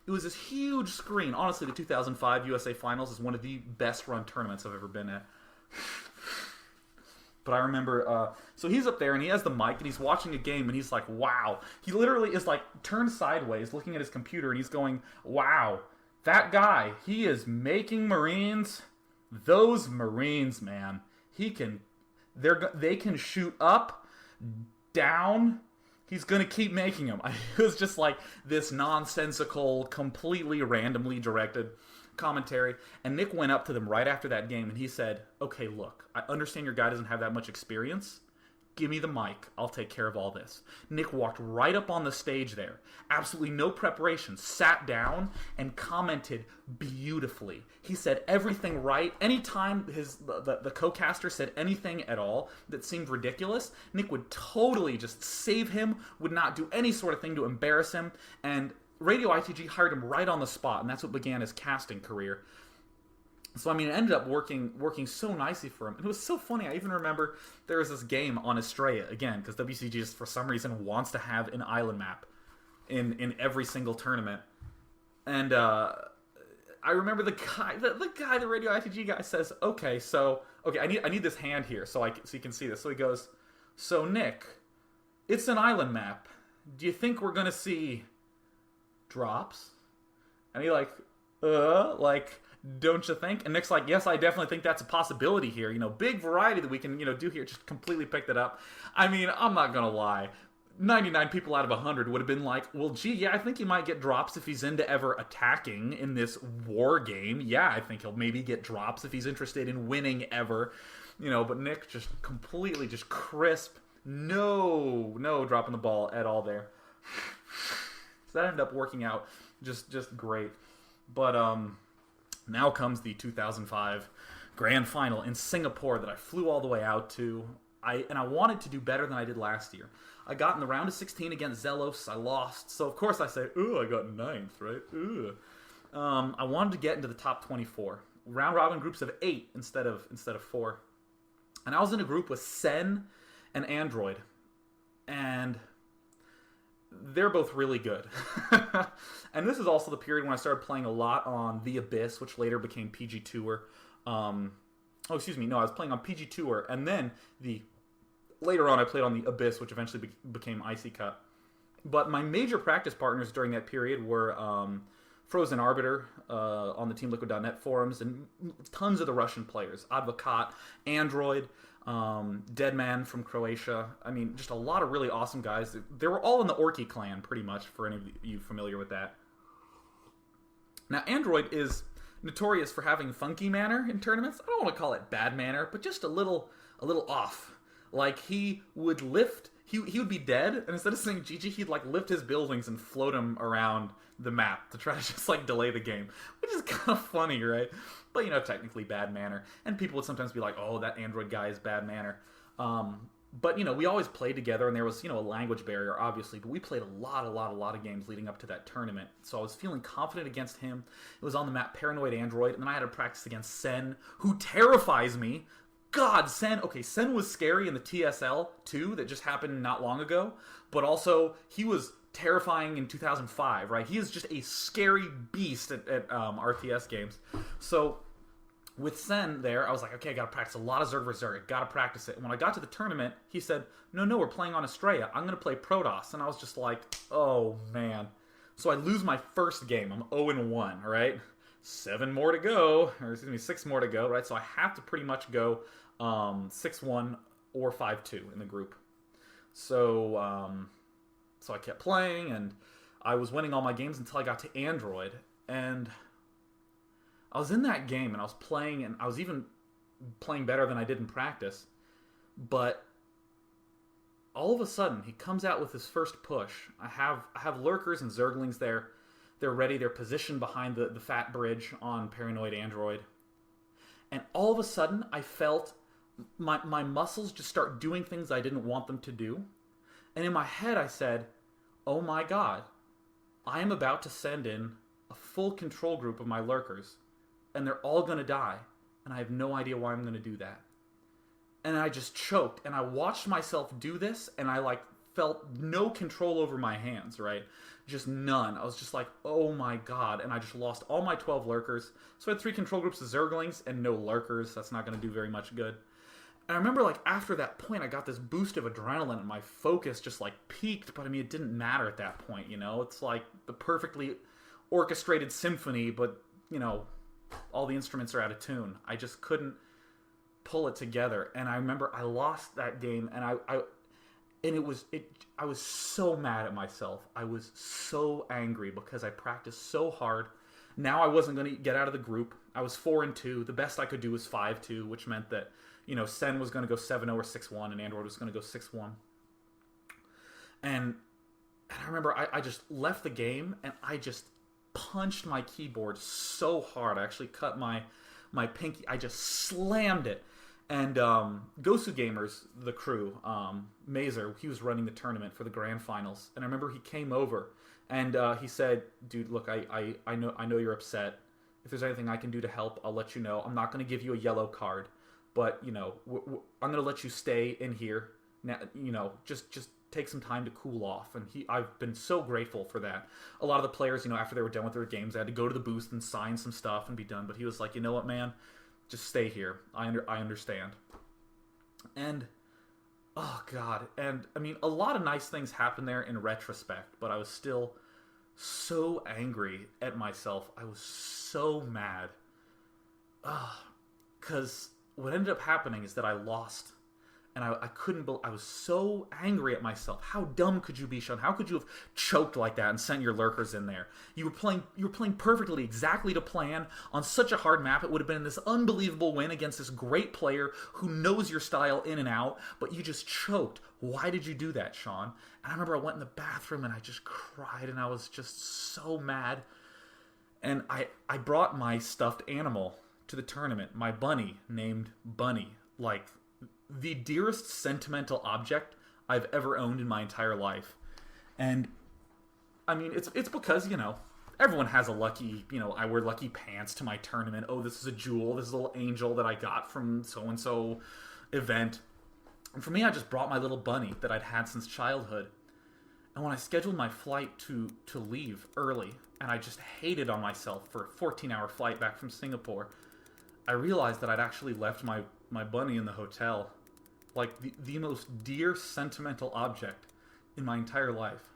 it was this huge screen. Honestly, the 2005 USA Finals is one of the best run tournaments I've ever been at. But I remember, so he's up there and he has the mic and he's watching a game and he's like, wow. He literally is like turned sideways looking at his computer and he's going, wow, that guy, he is making Marines. Those Marines, man, they can shoot up, down. He's going to keep making them. It was just like this nonsensical, completely randomly directed commentary. And Nick went up to them right after that game and he said, okay, look, I understand your guy doesn't have that much experience. Give me the mic. I'll take care of all this. Nick walked right up on the stage there. Absolutely no preparation. Sat down and commented beautifully. He said everything right. Anytime the co-caster said anything at all that seemed ridiculous, Nick would totally just save him, would not do any sort of thing to embarrass him. And Radio ITG hired him right on the spot, and that's what began his casting career. So, I mean, it ended up working so nicely for him. It was so funny. I even remember there was this game on Estrella, again, because WCG just, for some reason, wants to have an island map in every single tournament. And I remember the Radio ITG guy says, okay, I need this hand here so you can see this. So he goes, so, Nick, it's an island map. Do you think we're going to see drops? And he don't you think? And Nick's like, yes, I definitely think that's a possibility here. Big variety that we can, do here. Just completely picked it up. I mean, I'm not going to lie. 99 people out of 100 would have been like, well, gee, yeah, I think he might get drops if he's into ever attacking in this war game. Yeah, I think he'll maybe get drops if he's interested in winning ever. But Nick just completely just crisp. No dropping the ball at all there. So that ended up working out just great. But, now comes the 2005 Grand Final in Singapore that I flew all the way out to. I wanted to do better than I did last year. I got in the round of 16 against Zelos. I lost. So, of course, I say, ooh, I got 9th, right? Ooh. I wanted to get into the top 24. Round robin groups of 8 instead of 4. And I was in a group with Sen and Android. And they're both really good. And this is also the period when I started playing a lot on The Abyss, which later became PG Tour. I was playing on PG Tour, and then later on I played on The Abyss, which eventually became Icy Cut. But my major practice partners during that period were Frozen Arbiter on the TeamLiquid.net forums, and tons of the Russian players. Advocat, Android, Deadman from Croatia. I mean, just a lot of really awesome guys. They were all in the Orky clan, pretty much, for any of you familiar with that. Now, Android is notorious for having funky manner in tournaments. I don't want to call it bad manner, but just a little off. Like, he would lift... He would be dead, and instead of saying GG, he'd, lift his buildings and float them around the map to try to just like delay the game, which is kind of funny, right? But technically bad manner, and people would sometimes be like, "Oh, that Android guy is bad manner." But we always played together, and there was a language barrier, obviously. But we played a lot of games leading up to that tournament, so I was feeling confident against him. It was on the map Paranoid Android, and then I had to practice against Sen, who terrifies me. God, Sen. Okay, Sen was scary in the TSL 2 that just happened not long ago, but also he was terrifying in 2005, right? He is just a scary beast at RTS games. So with Sen there, I was like, okay, I gotta practice a lot of Zerg vs. Zerg. I gotta practice it. And when I got to the tournament, he said, no, we're playing on Estrella. I'm gonna play Protoss. And I was just like, oh man. So I lose my first game. I'm 0-1, right? 6 more to go, right? So I have to pretty much go 6-1 or 5-2 in the group. So so I kept playing, and I was winning all my games until I got to Android, and I was in that game, and I was playing, and I was even playing better than I did in practice, but all of a sudden, he comes out with his first push. I have lurkers and zerglings there. They're ready. They're positioned behind the fat bridge on Paranoid Android. And all of a sudden, I felt my muscles just start doing things I didn't want them to do. And in my head, I said, oh my god, I am about to send in a full control group of my lurkers, and they're all going to die, and I have no idea why I'm going to do that. And I just choked, and I watched myself do this, and I felt no control over my hands, right? Just none. I was just like, oh my god, and I just lost all my 12 lurkers. So I had 3 control groups of zerglings and no lurkers. That's not going to do very much good. And I remember after that point, I got this boost of adrenaline, and my focus just peaked, but I mean, it didn't matter at that point, It's like the perfectly orchestrated symphony, but, all the instruments are out of tune. I just couldn't pull it together. And I remember I lost that game, and I was so mad at myself. I was so angry because I practiced so hard. Now I wasn't going to get out of the group. I was 4-2. The best I could do was 5-2, which meant that, Sen was going to go 7-0 or 6-1, and Android was going to go 6-1. And I remember I just left the game, and I just punched my keyboard so hard. I actually cut my pinky. I just slammed it. And Gosu Gamers, the crew, Mazer, he was running the tournament for the grand finals. And I remember he came over, and he said, dude, look, I know you're upset. If there's anything I can do to help, I'll let you know. I'm not going to give you a yellow card, but, I'm going to let you stay in here. Now, just take some time to cool off. And I've been so grateful for that. A lot of the players, after they were done with their games, they had to go to the booth and sign some stuff and be done. But he was like, you know what, man? Just stay here. I understand. And, oh god. And, I mean, a lot of nice things happened there in retrospect, but I was still so angry at myself. I was so mad. Because what ended up happening is that I lost. And I couldn't believe, I was so angry at myself. How dumb could you be, Sean? How could you have choked like that and sent your lurkers in there? You were playing perfectly, exactly to plan, on such a hard map. It would have been this unbelievable win against this great player who knows your style in and out, but you just choked. Why did you do that, Sean? And I remember I went in the bathroom and I just cried, and I was just so mad. And I brought my stuffed animal to the tournament, my bunny named Bunny, the dearest sentimental object I've ever owned in my entire life. And, I mean, it's because, everyone has a lucky, I wear lucky pants to my tournament. Oh, this is a jewel. This is a little angel that I got from so-and-so event. And for me, I just brought my little bunny that I'd had since childhood. And when I scheduled my flight to leave early, and I just hated on myself for a 14-hour flight back from Singapore, I realized that I'd actually left my bunny in the hotel. The most dear sentimental object in my entire life.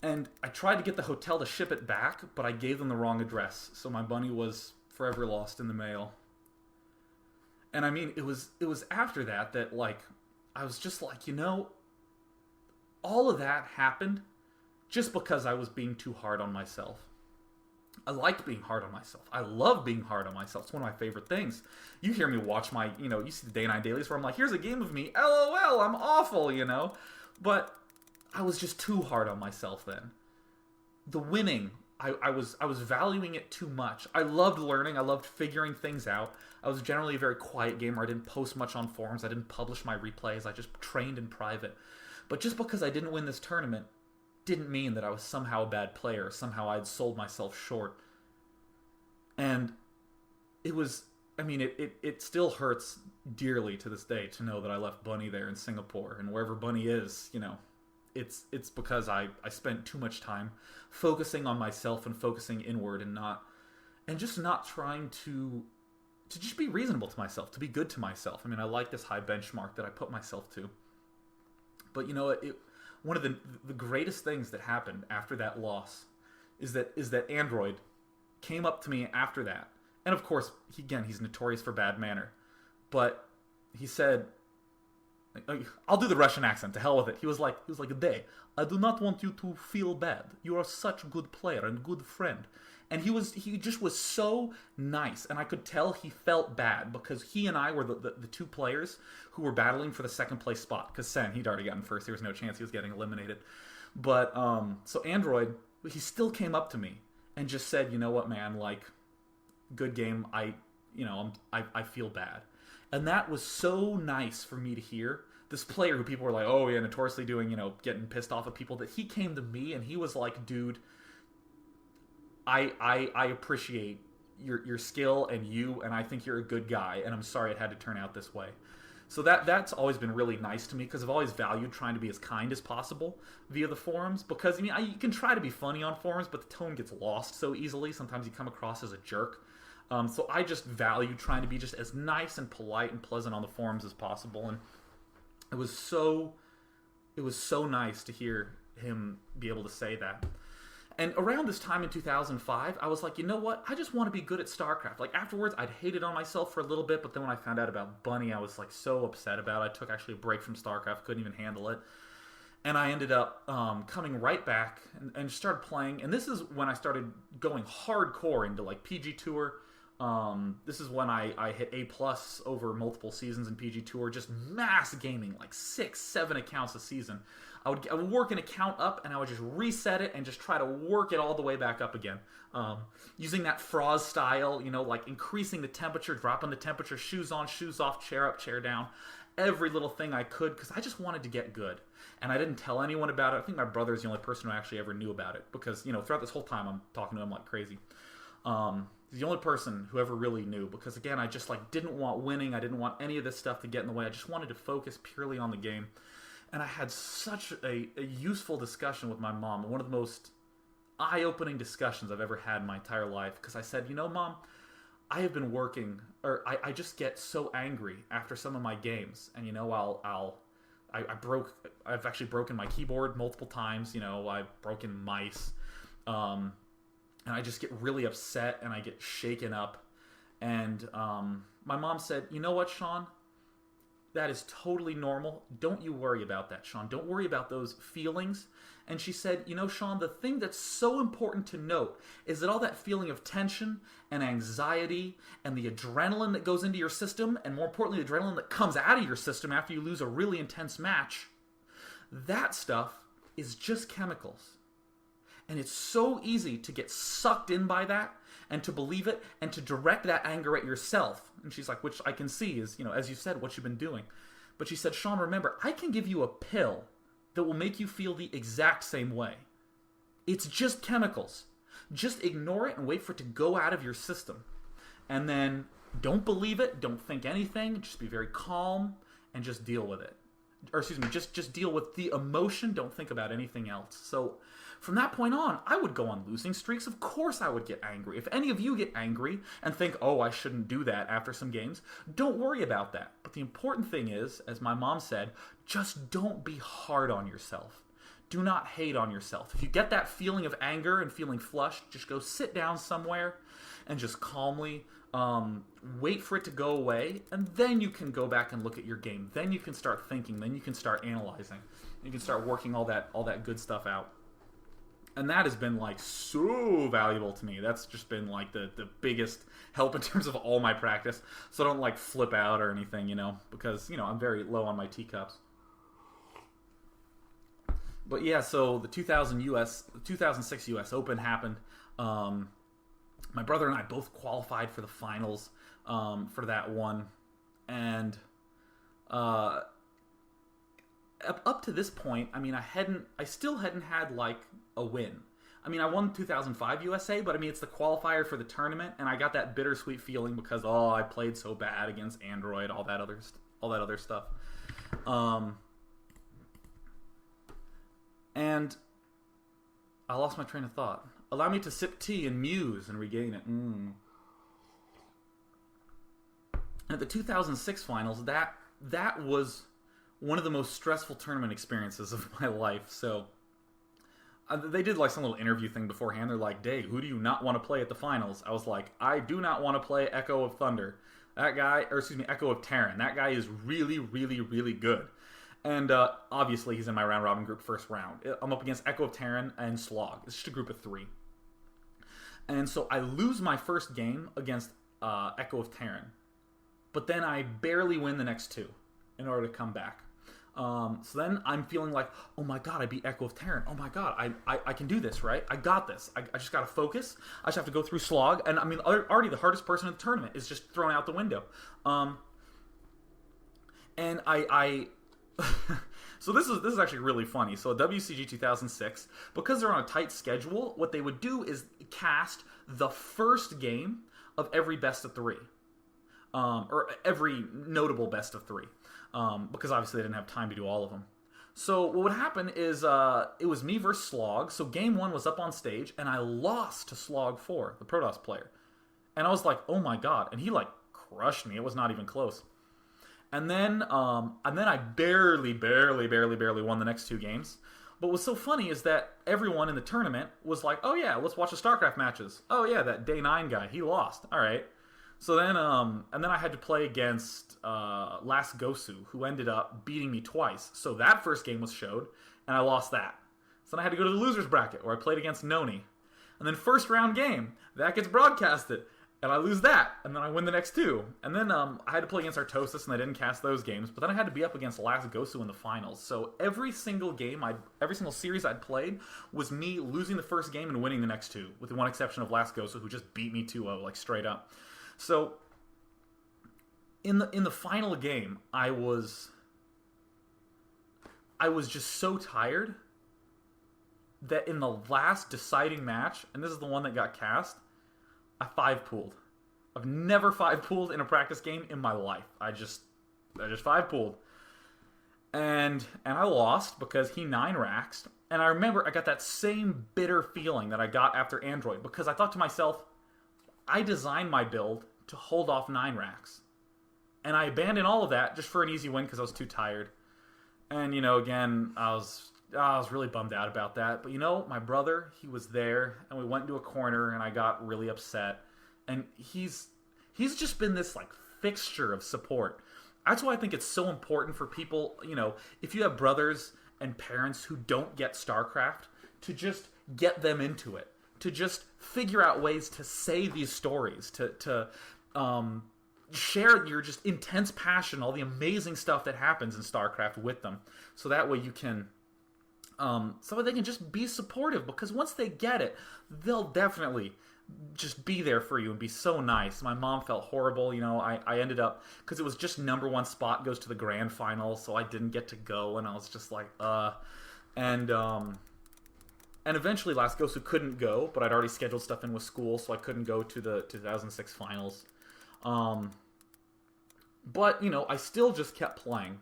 And I tried to get the hotel to ship it back, but I gave them the wrong address, so my bunny was forever lost in the mail. And I mean, it was after that I was just like, all of that happened just because I was being too hard on myself. I liked being hard on myself. I love being hard on myself. It's one of my favorite things. You hear me watch my, you see the Day9 dailies where I'm like, here's a game of me. LOL, I'm awful, But I was just too hard on myself then. the winning, I was valuing it too much. I loved learning. I loved figuring things out. I was generally a very quiet gamer. I didn't post much on forums. I didn't publish my replays. I just trained in private. But just because I didn't win this tournament didn't mean that I was somehow a bad player. Somehow I had sold myself short. And it was, I mean, it still hurts dearly to this day to know that I left Bunny there in Singapore. And wherever Bunny is, it's because I spent too much time focusing on myself and focusing inward and just not trying to just be reasonable to myself, to be good to myself. I mean, I like this high benchmark that I put myself to. But one of the greatest things that happened after that loss is that Android came up to me after that. And of course, he's notorious for bad manner. But he said, I'll do the Russian accent, to hell with it. He was like, Day, I do not want you to feel bad. You are such a good player and good friend. And he just was so nice, and I could tell he felt bad because he and I were the two players who were battling for the second place spot. Because Sen, he'd already gotten first. There was no chance he was getting eliminated. But so Android, he still came up to me and just said, you know what, man, like, good game. I feel bad. And that was so nice for me to hear. This player who people were like, oh yeah, notoriously doing, getting pissed off at people, that he came to me and he was like, dude, I appreciate your skill and you, and I think you're a good guy, and I'm sorry it had to turn out this way. So that's always been really nice to me, because I've always valued trying to be as kind as possible via the forums, because you can try to be funny on forums, but the tone gets lost so easily. Sometimes you come across as a jerk. So I just value trying to be just as nice and polite and pleasant on the forums as possible, and it was so nice to hear him be able to say that. And around this time in 2005, I was like, you know what? I just want to be good at StarCraft. Like, afterwards, I'd hated on myself for a little bit, but then when I found out about Bunny, I was like so upset about it. I took actually a break from StarCraft, couldn't even handle it. And I ended up coming right back and started playing. And this is when I started going hardcore into like PG Tour. This is when I hit A+ over multiple seasons in PG Tour, just mass gaming, like 6-7 accounts a season. I would work an account up, and I would just reset it and just try to work it all the way back up again. Using that Froz style, like increasing the temperature, dropping the temperature, shoes on, shoes off, chair up, chair down. Every little thing I could, because I just wanted to get good. And I didn't tell anyone about it. I think my brother's the only person who actually ever knew about it, because, throughout this whole time I'm talking to him like crazy. He's the only person who ever really knew, because again, I just didn't want winning. I didn't want any of this stuff to get in the way. I just wanted to focus purely on the game. And I had such a useful discussion with my mom, one of the most eye-opening discussions I've ever had in my entire life, because I said, Mom, I have been working, or I just get so angry after some of my games, and I've actually broken my keyboard multiple times, I've broken mice, and I just get really upset, and I get shaken up, and my mom said, you know what, Sean? That is totally normal. Don't you worry about that, Sean. Don't worry about those feelings. And she said, Sean, the thing that's so important to note is that all that feeling of tension and anxiety and the adrenaline that goes into your system, and more importantly, the adrenaline that comes out of your system after you lose a really intense match, that stuff is just chemicals. And it's so easy to get sucked in by that and to believe it and to direct that anger at yourself. And she's like, which I can see is, as you said, what you've been doing. But she said, Sean, remember, I can give you a pill that will make you feel the exact same way. It's just chemicals. Just ignore it and wait for it to go out of your system. And then don't believe it, don't think anything, just be very calm and just deal with it. Or excuse me, just deal with the emotion, don't think about anything else. So from that point on, I would go on losing streaks. Of course I would get angry. If any of you get angry and think, oh, I shouldn't do that after some games, don't worry about that. But the important thing is, as my mom said, just don't be hard on yourself. Do not hate on yourself. If you get that feeling of anger and feeling flushed, just go sit down somewhere and just calmly wait for it to go away, and then you can go back and look at your game. Then you can start thinking. Then you can start analyzing. You can start working all that good stuff out. And that has been so valuable to me. That's just been the biggest help in terms of all my practice. So I don't flip out or anything, because I'm very low on my teacups. But yeah, so the 2006 U.S. Open happened. My brother and I both qualified for the finals for that one, and up to this point, I mean, I still hadn't had like a win. I mean, I won 2005 USA, but I mean, it's the qualifier for the tournament, and I got that bittersweet feeling because I played so bad against Android, all that other stuff. And I lost my train of thought. Allow me to sip tea and muse and regain it. And at the 2006 finals, that was one of the most stressful tournament experiences of my life. So they did like some little interview thing beforehand. They're like, "Dave, who do you not want to play at the finals?" I was like, "I do not want to play Echo of Thunder. Echo of Terran. That guy is really, really, really good." And obviously, he's in my round robin group first round. I'm up against Echo of Terran and Slog. It's just a group of 3. And so I lose my first game against Echo of Terran. But then I barely win the next 2 in order to come back. So then I'm feeling like, oh my god, I beat Echo of Terran. Oh my god, I can do this, right? I got this. I just got to focus. I just have to go through Slog. And I mean, already the hardest person in the tournament is just thrown out the window. And I so this is actually really funny. So WCG 2006, because they're on a tight schedule, what they would do is cast the first game of every best of 3. Or every notable best of 3. Because obviously they didn't have time to do all of them. So what would happen is it was me versus Slog. So game 1 was up on stage, and I lost to Slog 4, the Protoss player. And I was like, oh my god. And he like crushed me. It was not even close. And then I barely won the next 2 games. But what's so funny is that everyone in the tournament was like, oh yeah, let's watch the StarCraft matches. Oh yeah, that Day9 guy, he lost. All right. So then, and then I had to play against Last Gosu, who ended up beating me twice. So that first game was showed, and I lost that. So then I had to go to the losers bracket, where I played against Noni. And then first round game, that gets broadcasted, and I lose that, and then I win the next 2. And then I had to play against Artosis, and I didn't cast those games. But then I had to be up against Last Gosu in the finals. So every single series I'd played was me losing the first game and winning the next 2, with the one exception of Last Gosu, who just beat me 2-0, like straight up. So in the final game, I was just so tired that in the last deciding match, and this is the one that got cast, I 5-pooled. I've never 5-pooled in a practice game in my life. I just 5-pooled. And I lost because he 9-raxed. And I remember I got that same bitter feeling that I got after Android, because I thought to myself, I designed my build to hold off 9-racks. And I abandoned all of that just for an easy win because I was too tired. And, again, I was really bummed out about that. But, my brother, he was there, and we went into a corner, and I got really upset. And he's just been this, like, fixture of support. That's why I think it's so important for people, if you have brothers and parents who don't get StarCraft, to just get them into it. To just figure out ways to say these stories, to share your just intense passion, all the amazing stuff that happens in StarCraft with them, so that way you can, so they can just be supportive. Because once they get it, they'll definitely just be there for you and be so nice. My mom felt horrible, I ended up, because it was just #1 spot goes to the grand final, so I didn't get to go, and I was just like, And eventually Last Gosu couldn't go, but I'd already scheduled stuff in with school, so I couldn't go to the 2006 finals. But, I still just kept playing.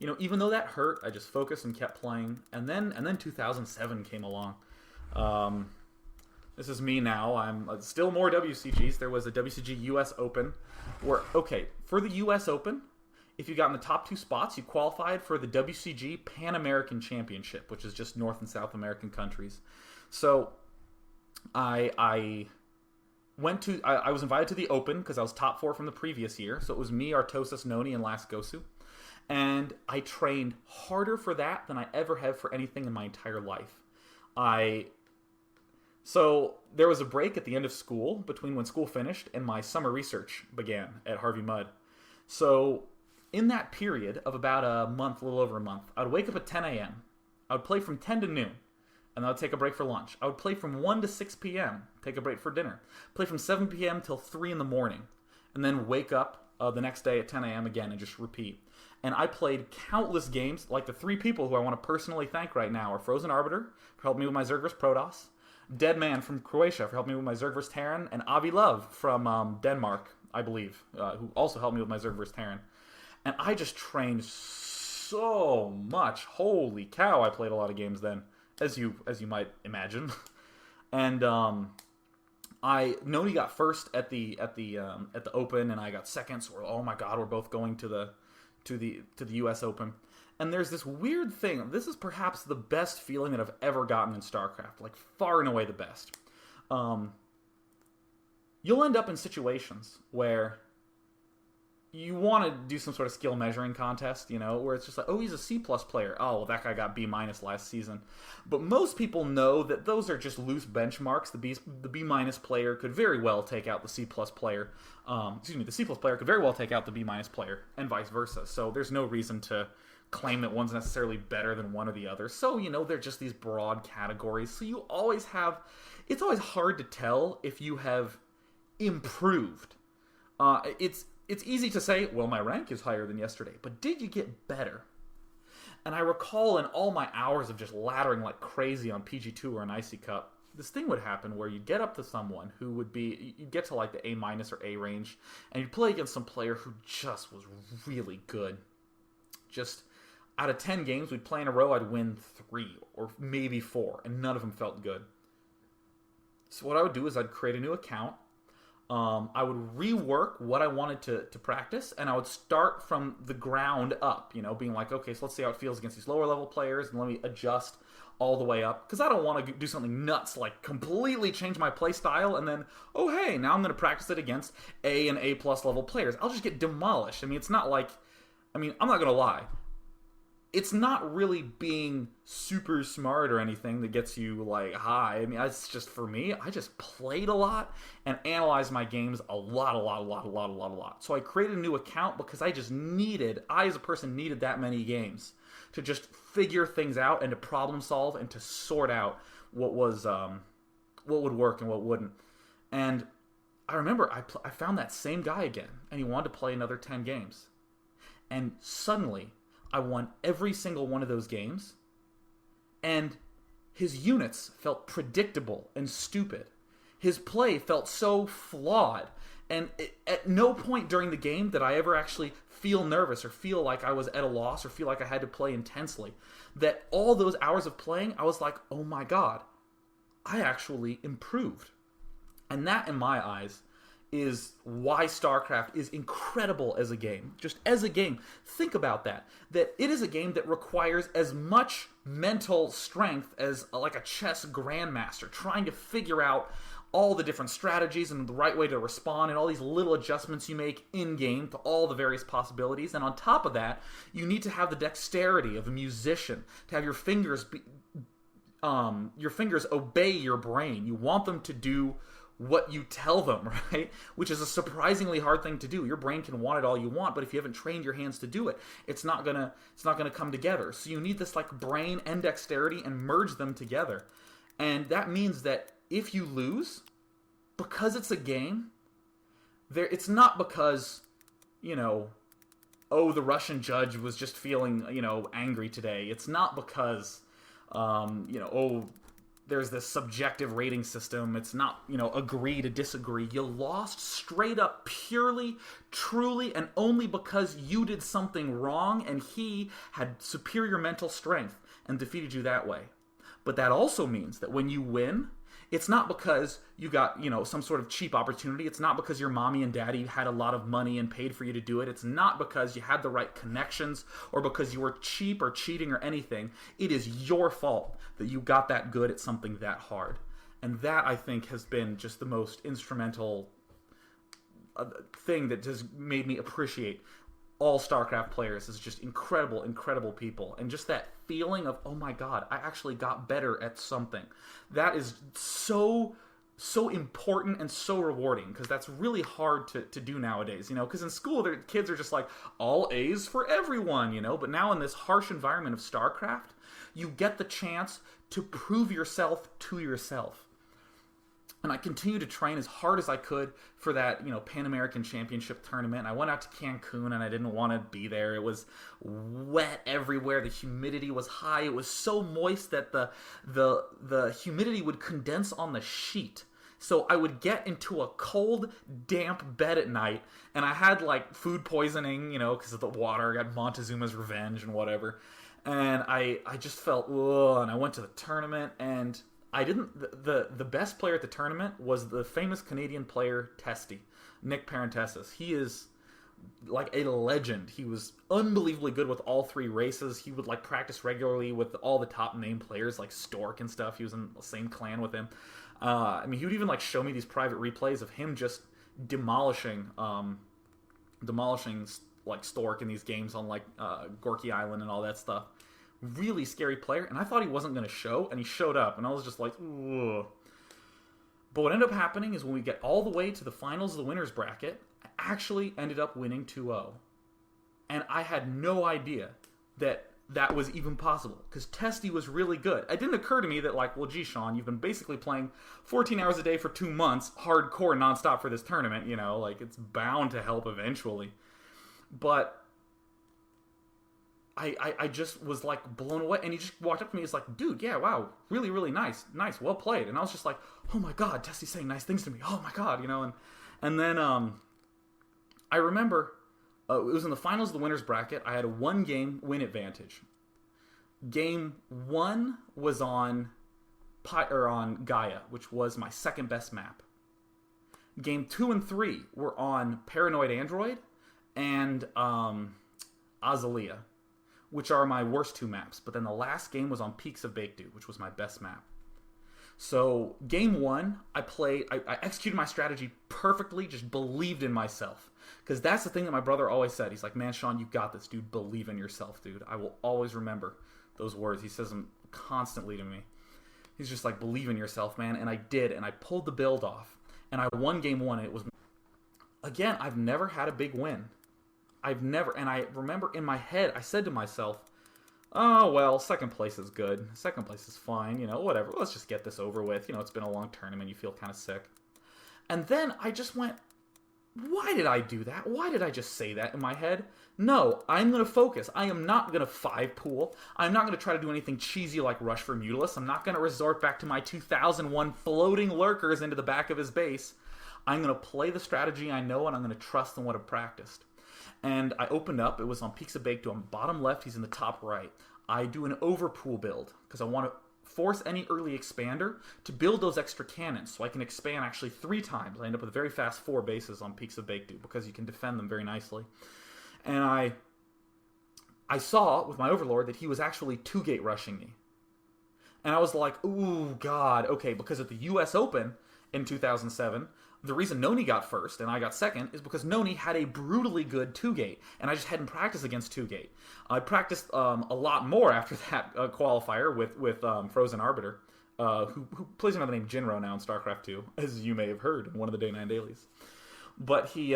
Even though that hurt, I just focused and kept playing. And then 2007 came along. This is me now. I'm still more WCGs. There was a WCG US Open where, for the US Open, if you got in the top 2 spots, you qualified for the WCG Pan American Championship, which is just North and South American countries. So I was invited to the Open because I was top 4 from the previous year. So it was me, Artosis, Noni, and Last Gosu. And I trained harder for that than I ever have for anything in my entire life. So there was a break at the end of school between when school finished and my summer research began at Harvey Mudd. So in that period of about a month, a little over a month, I would wake up at 10 a.m., I would play from 10 to noon, and I would take a break for lunch. I would play from 1 to 6 p.m., take a break for dinner. Play from 7 p.m. till 3 in the morning, and then wake up the next day at 10 a.m. again and just repeat. And I played countless games. Like the three people who I want to personally thank right now are Frozen Arbiter for helping me with my Zerg Protoss, Dead Man from Croatia for helping me with my Zerg Terran, and Avi Love from Denmark, I believe, who also helped me with my Zerg Terran. And I just trained so much. Holy cow, I played a lot of games then, as you might imagine. And Noni got first at the Open, and I got second. So oh my god, we're both going to the U.S. Open. And there's this weird thing. This is perhaps the best feeling that I've ever gotten in StarCraft, like far and away the best. You'll end up in situations where you want to do some sort of skill measuring contest, where it's just like, oh, he's a C+ player. Oh, well, that guy got B- last season. But most people know that those are just loose benchmarks. The B- player could very well take out the C+ player. The C+ player could very well take out the B- player, and vice versa. So there's no reason to claim that one's necessarily better than one or the other. So, they're just these broad categories. So you always have... It's always hard to tell if you have improved. It's easy to say, well, my rank is higher than yesterday, but did you get better? And I recall in all my hours of just laddering like crazy on PG2 or an Icy Cup, this thing would happen where you'd get up to someone who would be, you'd get to like the A- or A range, and you'd play against some player who just was really good. Just out of 10 games we'd play in a row, I'd win 3 or maybe 4, and none of them felt good. So what I would do is I'd create a new account. I would rework what I wanted to practice, and I would start from the ground up, being like, okay, so let's see how it feels against these lower level players, and let me adjust all the way up, because I don't want to do something nuts, like completely change my play style, and then, oh hey, now I'm going to practice it against A and A+ level players. I'll just get demolished. It's not like, I'm not going to lie. It's not really being super smart or anything that gets you like high. It's just, for me, I just played a lot and analyzed my games a lot. So I created a new account because I as a person needed that many games to just figure things out and to problem solve and to sort out what would work and what wouldn't. And I remember I found that same guy again, and he wanted to play another 10 games. And suddenly, I won every single one of those games, and his units felt predictable and stupid. His play felt so flawed, and at no point during the game did I ever actually feel nervous or feel like I was at a loss or feel like I had to play intensely. That all those hours of playing, I was like, oh my god, I actually improved. And that, in my eyes, is why StarCraft is incredible as a game. Just as a game, think about that it is a game that requires as much mental strength as like a chess grandmaster, trying to figure out all the different strategies and the right way to respond and all these little adjustments you make in-game to all the various possibilities. And on top of that, you need to have the dexterity of a musician, to have your fingers obey your brain. You want them to do what you tell them, right? Which is a surprisingly hard thing to do. Your brain can want it all you want, but if you haven't trained your hands to do it, it's not gonna come together. So you need this like brain and dexterity and merge them together. And that means that if you lose, because it's a game, it's not because, the Russian judge was just feeling, angry today. It's not because, there's this subjective rating system. It's not, agree to disagree. You lost straight up, purely, truly, and only because you did something wrong and he had superior mental strength and defeated you that way. But that also means that when you win, it's not because you got, some sort of cheap opportunity. It's not because your mommy and daddy had a lot of money and paid for you to do it. It's not because you had the right connections or because you were cheap or cheating or anything. It is your fault that you got that good at something that hard. And that, I think, has been just the most instrumental thing that has made me appreciate all StarCraft players as just incredible, incredible people. And just that feeling of, oh my god, I actually got better at something. That is so so important and so rewarding, because that's really hard to do nowadays, because in school the kids are just like, all A's for everyone, but now in this harsh environment of StarCraft, you get the chance to prove yourself to yourself. And I continued to train as hard as I could for that, Pan American Championship tournament. And I went out to Cancun, and I didn't want to be there. It was wet everywhere. The humidity was high. It was so moist that the humidity would condense on the sheet. So I would get into a cold, damp bed at night, and I had like food poisoning, because of the water. I got Montezuma's revenge and whatever. And I just felt, ugh, and I went to the tournament, and I didn't. The best player at the tournament was the famous Canadian player Testy, Nick Parentesis. He is like a legend. He was unbelievably good with all three races. He would like practice regularly with all the top name players like Stork and stuff. He was in the same clan with him. He would even like show me these private replays of him just demolishing like Stork in these games on like Gorky Island and all that stuff. Really scary player, and I thought he wasn't going to show, and he showed up, and I was just like, ugh. But what ended up happening is when we get all the way to the finals of the winner's bracket, I actually ended up winning 2-0. And I had no idea that was even possible, because Testy was really good. It didn't occur to me that, like, well, gee, Sean, you've been basically playing 14 hours a day for 2 months, hardcore, nonstop for this tournament, like, it's bound to help eventually. But I just was like blown away, and he just walked up to me. He's like, "Dude, yeah, wow, really, really nice, well played." And I was just like, "Oh my god, Testy's saying nice things to me. Oh my god, And then I remember it was in the finals of the winners bracket. I had a 1-game win advantage. Game 1 was on Gaia, which was my second best map. Game 2 and 3 were on Paranoid Android and Azalea, which are my worst 2 maps. But then the last game was on Peaks of Baekdu, which was my best map. So game 1, I executed my strategy perfectly, just believed in myself. Because that's the thing that my brother always said. He's like, "Man, Sean, you got this, dude. Believe in yourself, dude." I will always remember those words. He says them constantly to me. He's just like, "Believe in yourself, man." And I did, and I pulled the build off. And I won game 1, and it was... Again, I've never had a big win. And I remember in my head, I said to myself, "Oh, well, second place is good. Second place is fine, whatever. Let's just get this over with. It's been a long tournament. You feel kind of sick." And then I just went, why did I do that? Why did I just say that in my head? No, I'm going to focus. I am not going to 5-pool. I'm not going to try to do anything cheesy like Rush for Mutalisk. I'm not going to resort back to my 2001 floating lurkers into the back of his base. I'm going to play the strategy I know, and I'm going to trust in what I've practiced. And I opened up. It was on Peaks of Baekdu. On bottom left, he's in the top right. I do an overpool build because I want to force any early expander to build those extra cannons so I can expand actually 3 times. I end up with very fast 4 bases on Peaks of Baekdu because you can defend them very nicely. And I saw with my Overlord that he was actually 2-gate rushing me. And I was like, ooh, God, okay, because at the US Open in 2007, the reason Noni got first and I got second is because Noni had a brutally good 2-gate, and I just hadn't practiced against 2-gate. I practiced a lot more after that qualifier with Frozen Arbiter, who plays under the name Jinro now in StarCraft 2, as you may have heard in one of the Day9 dailies. But he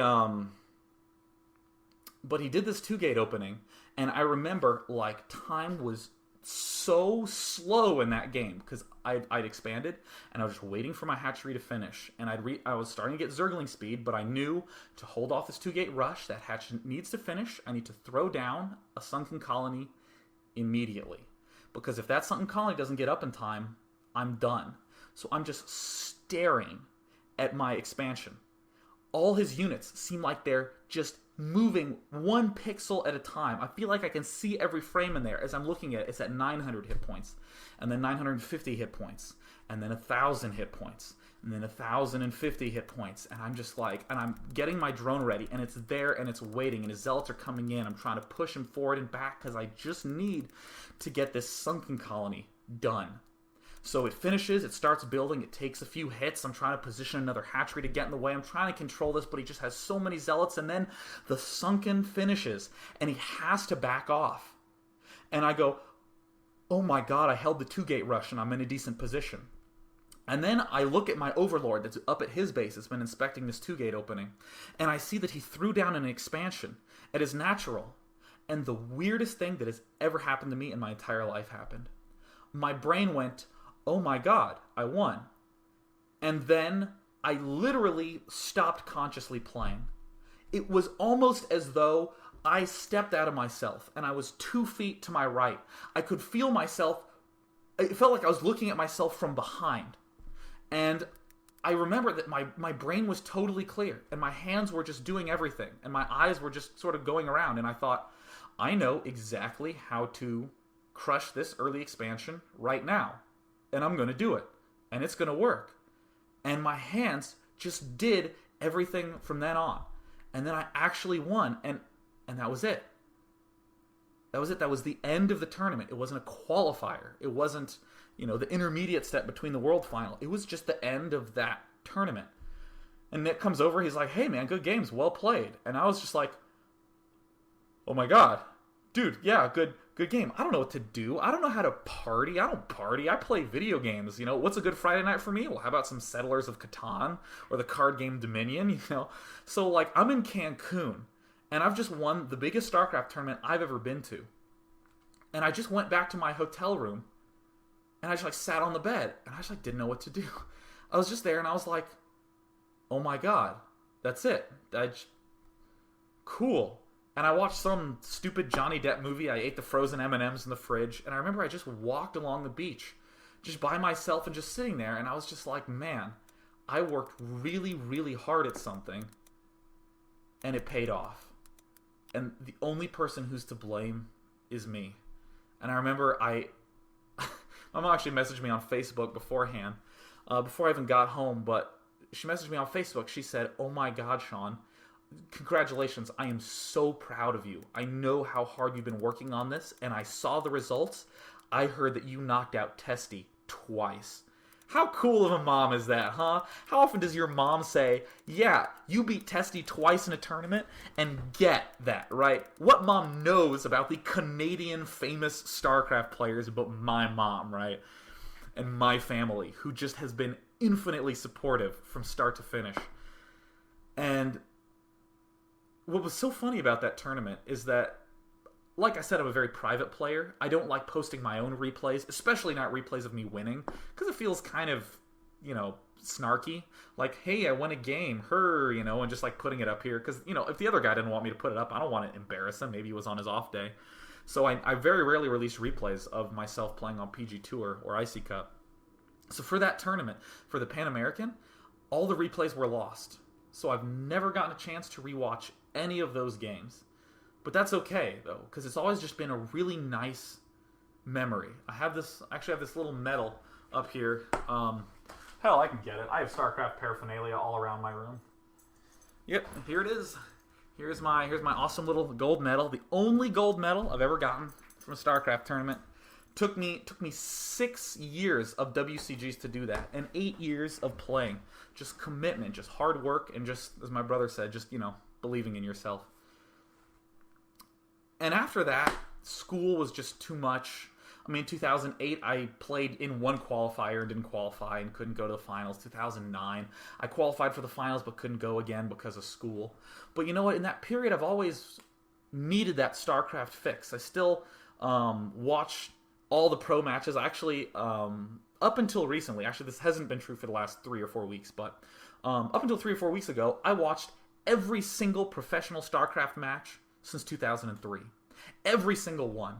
did this 2-gate opening, and I remember like time was so slow in that game because I'd expanded and I was just waiting for my hatchery to finish, and I was starting to get Zergling speed, but I knew to hold off this 2-gate rush, that hatch needs to finish. I need to throw down a sunken colony immediately, because if that sunken colony doesn't get up in time, I'm done. So I'm just staring at my expansion. All his units seem like they're just moving 1 pixel at a time. I feel like I can see every frame in there as I'm looking at it. It's at 900 hit points, and then 950 hit points, and then 1,000 hit points, and then 1,050 hit points. And I'm just like, and I'm getting my drone ready, and it's there, and it's waiting, and his zealots are coming in. I'm trying to push him forward and back because I just need to get this sunken colony done. So it finishes, it starts building, it takes a few hits. I'm trying to position another hatchery to get in the way. I'm trying to control this, but he just has so many zealots. And then the sunken finishes, and he has to back off. And I go, oh my God, I held the 2-gate rush, and I'm in a decent position. And then I look at my overlord that's up at his base, that's been inspecting this 2-gate opening, and I see that he threw down an expansion at his natural. And the weirdest thing that has ever happened to me in my entire life happened. My brain went, oh my god, I won. And then I literally stopped consciously playing. It was almost as though I stepped out of myself and I was 2 feet to my right. I could feel myself. It felt like I was looking at myself from behind. And I remember that my brain was totally clear and my hands were just doing everything and my eyes were just sort of going around, and I thought, I know exactly how to crush this early expansion right now, and I'm going to do it, and it's going to work. And my hands just did everything from then on. And then I actually won, and that was it. That was it. That was the end of the tournament. It wasn't a qualifier. It wasn't, the intermediate step between the world final. It was just the end of that tournament. And Nick comes over. He's like, hey, man, good games. Well played. And I was just like, oh, my God. Dude, yeah, good game. I don't know what to do. I don't know how to party. I don't party. I play video games. What's a good Friday night for me? Well, how about some Settlers of Catan or the card game Dominion, So, I'm in Cancun, and I've just won the biggest StarCraft tournament I've ever been to. And I just went back to my hotel room, and I just, sat on the bed, and I just, didn't know what to do. I was just there, and I was like, oh my God, that's it. Cool. And I watched some stupid Johnny Depp movie. I ate the frozen M&Ms in the fridge. And I remember I just walked along the beach just by myself and just sitting there. And I was just like, man, I worked really, really hard at something. And it paid off. And the only person who's to blame is me. And I remember my mom actually messaged me on Facebook beforehand, before I even got home. But she messaged me on Facebook. She said, oh my God, Sean, congratulations, I am so proud of you. I know how hard you've been working on this, and I saw the results. I heard that you knocked out Testy twice. How cool of a mom is that, huh? How often does your mom say, yeah, you beat Testy twice in a tournament, and get that, right? What mom knows about the Canadian famous StarCraft players but my mom, right? And my family, who just has been infinitely supportive from start to finish. And what was so funny about that tournament is that, like I said, I'm a very private player. I don't like posting my own replays, especially not replays of me winning, because it feels kind of, snarky. Like, hey, I won a game, and just putting it up here. Because, if the other guy didn't want me to put it up, I don't want to embarrass him. Maybe he was on his off day. So I very rarely release replays of myself playing on PG Tour or IC Cup. So for that tournament, for the Pan American, all the replays were lost. So I've never gotten a chance to rewatch any of those games. But that's okay, though, because it's always just been a really nice memory. I have this little medal up here. Hell, I can get it. I have StarCraft paraphernalia all around my room. Yep, here it is. Here's my awesome little gold medal. The only gold medal I've ever gotten from a StarCraft tournament. Took me 6 years of WCGs to do that, and 8 years of playing. Just commitment, just hard work, and just, as my brother said, just, believing in yourself. And after that, school was just too much. I mean, 2008, I played in one qualifier and didn't qualify and couldn't go to the finals. 2009, I qualified for the finals but couldn't go again because of school. But you know what? In that period, I've always needed that StarCraft fix. I still watch all the pro matches. Actually, up until recently, actually this hasn't been true for the last 3 or 4 weeks, but up until 3 or 4 weeks ago, I watched every single professional StarCraft match since 2003. Every single one.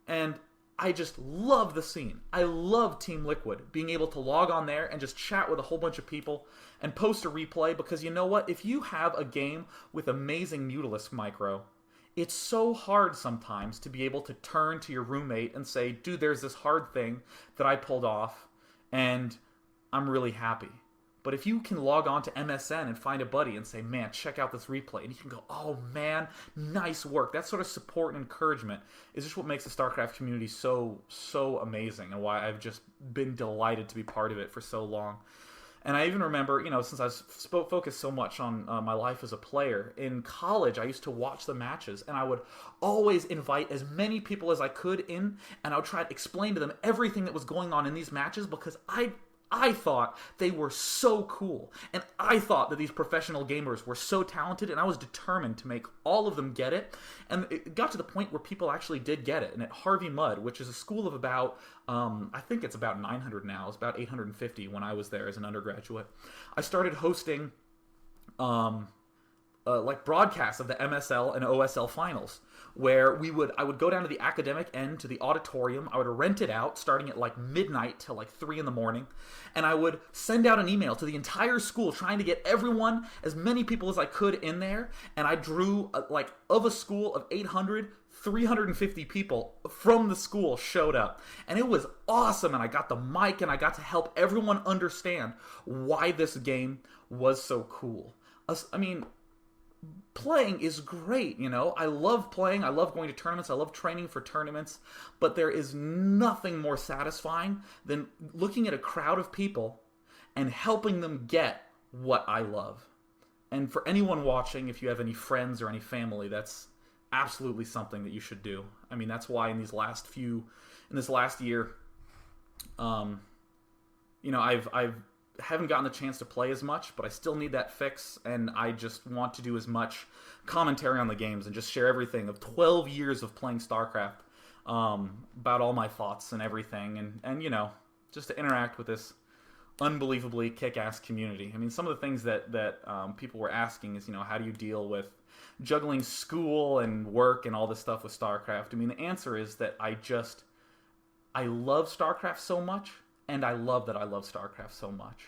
And I just love the scene. I love Team Liquid, being able to log on there and just chat with a whole bunch of people and post a replay, because you know what? If you have a game with amazing Mutalisk micro, it's so hard sometimes to be able to turn to your roommate and say, dude, there's this hard thing that I pulled off, and I'm really happy. But if you can log on to MSN and find a buddy and say, man, check out this replay, and you can go, oh man, nice work. That sort of support and encouragement is just what makes the StarCraft community so, so amazing, and why I've just been delighted to be part of it for so long. And I even remember, since I focused so much on my life as a player, in college I used to watch the matches, and I would always invite as many people as I could in, and I would try to explain to them everything that was going on in these matches, because I I thought they were so cool, and I thought that these professional gamers were so talented, and I was determined to make all of them get it. And it got to the point where people actually did get it. And at Harvey Mudd, which is a school of about, I think it's about 900 now, it's about 850 when I was there as an undergraduate, I started hosting like broadcasts of the MSL and OSL finals, where I would go down to the academic end to the auditorium. I would rent it out starting at like midnight till like 3 in the morning, and I would send out an email to the entire school trying to get everyone, as many people as I could in there. And I drew like, of a school of 800, 350 people from the school showed up, and it was awesome. And I got the mic, and I got to help everyone understand why this game was so cool. I mean, playing is great, you know. I love playing, I love going to tournaments, I love training for tournaments, but there is nothing more satisfying than looking at a crowd of people and helping them get what I love. And for anyone watching, if you have any friends or any family, that's absolutely something that you should do. I mean, that's why in this last year, you know, I haven't gotten the chance to play as much, but I still need that fix, and I just want to do as much commentary on the games and just share everything of 12 years of playing StarCraft, about all my thoughts and everything, and you know, just to interact with this unbelievably kick-ass community. I mean, some of the things that people were asking is, you know, how do you deal with juggling school and work and all this stuff with StarCraft? I mean, the answer is that I love StarCraft so much, and I love that I love StarCraft so much.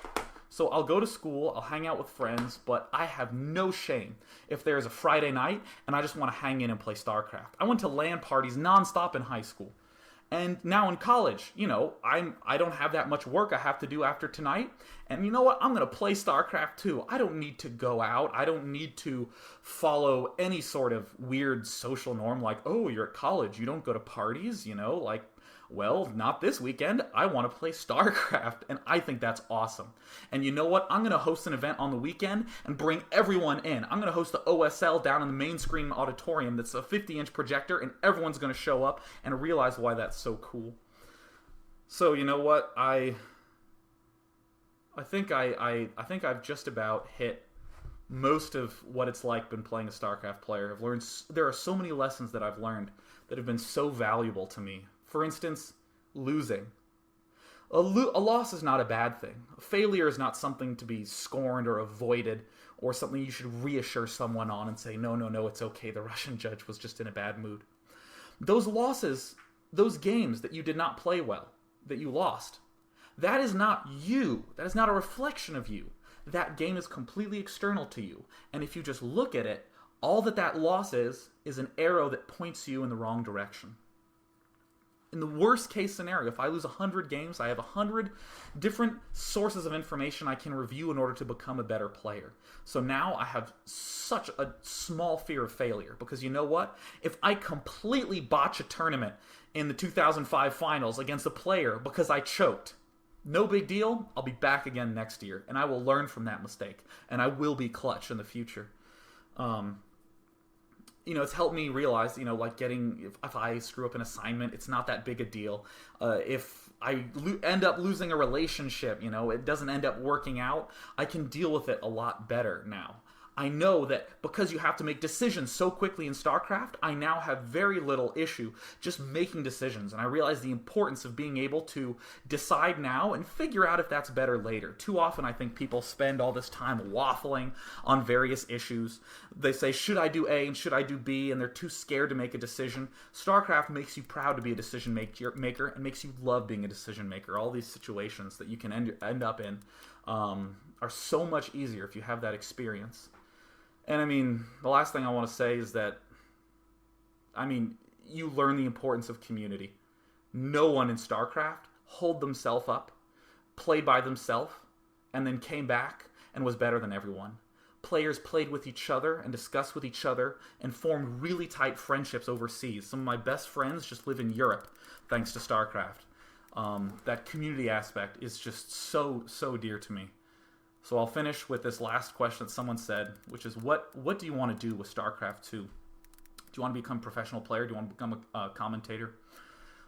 So I'll go to school, I'll hang out with friends, but I have no shame if there's a Friday night and I just want to hang in and play StarCraft. I went to LAN parties nonstop in high school. And now in college, you know, I don't have that much work I have to do after tonight. And you know what? I'm going to play StarCraft too. I don't need to go out. I don't need to follow any sort of weird social norm like, oh, you're at college, you don't go to parties, you know, like, well, not this weekend. I want to play StarCraft, and I think that's awesome. And you know what? I'm going to host an event on the weekend and bring everyone in. I'm going to host the OSL down in the main screen auditorium that's a 50-inch projector, and everyone's going to show up and realize why that's so cool. So, you know what? I think I've just about hit most of what it's like been playing a StarCraft player. There are so many lessons that I've learned that have been so valuable to me. For instance, losing. A loss is not a bad thing. A failure is not something to be scorned or avoided, or something you should reassure someone on and say, no, it's okay, the Russian judge was just in a bad mood. Those losses, those games that you did not play well, that you lost, that is not you. That is not a reflection of you. That game is completely external to you. And if you just look at it, all that loss is an arrow that points you in the wrong direction. In the worst case scenario, if I lose 100 games, I have 100 different sources of information I can review in order to become a better player. So now I have such a small fear of failure, because you know what? If I completely botch a tournament in the 2005 finals against a player because I choked, no big deal. I'll be back again next year, and I will learn from that mistake, and I will be clutch in the future. You know, it's helped me realize, you know, like if I screw up an assignment, it's not that big a deal. If I end up losing a relationship, you know, it doesn't end up working out, I can deal with it a lot better now. I know that because you have to make decisions so quickly in StarCraft, I now have very little issue just making decisions. And I realize the importance of being able to decide now and figure out if that's better later. Too often I think people spend all this time waffling on various issues. They say, should I do A and should I do B? And they're too scared to make a decision. StarCraft makes you proud to be a decision maker and makes you love being a decision maker. All these situations that you can end up in are so much easier if you have that experience. And I mean, the last thing I want to say is that, I mean, you learn the importance of community. No one in StarCraft holed themselves up, played by themselves, and then came back and was better than everyone. Players played with each other and discussed with each other and formed really tight friendships overseas. Some of my best friends just live in Europe thanks to StarCraft. That community aspect is just so dear to me. So I'll finish with this last question that someone said, which is, what do you want to do with StarCraft 2? Do you want to become a professional player? Do you want to become a commentator?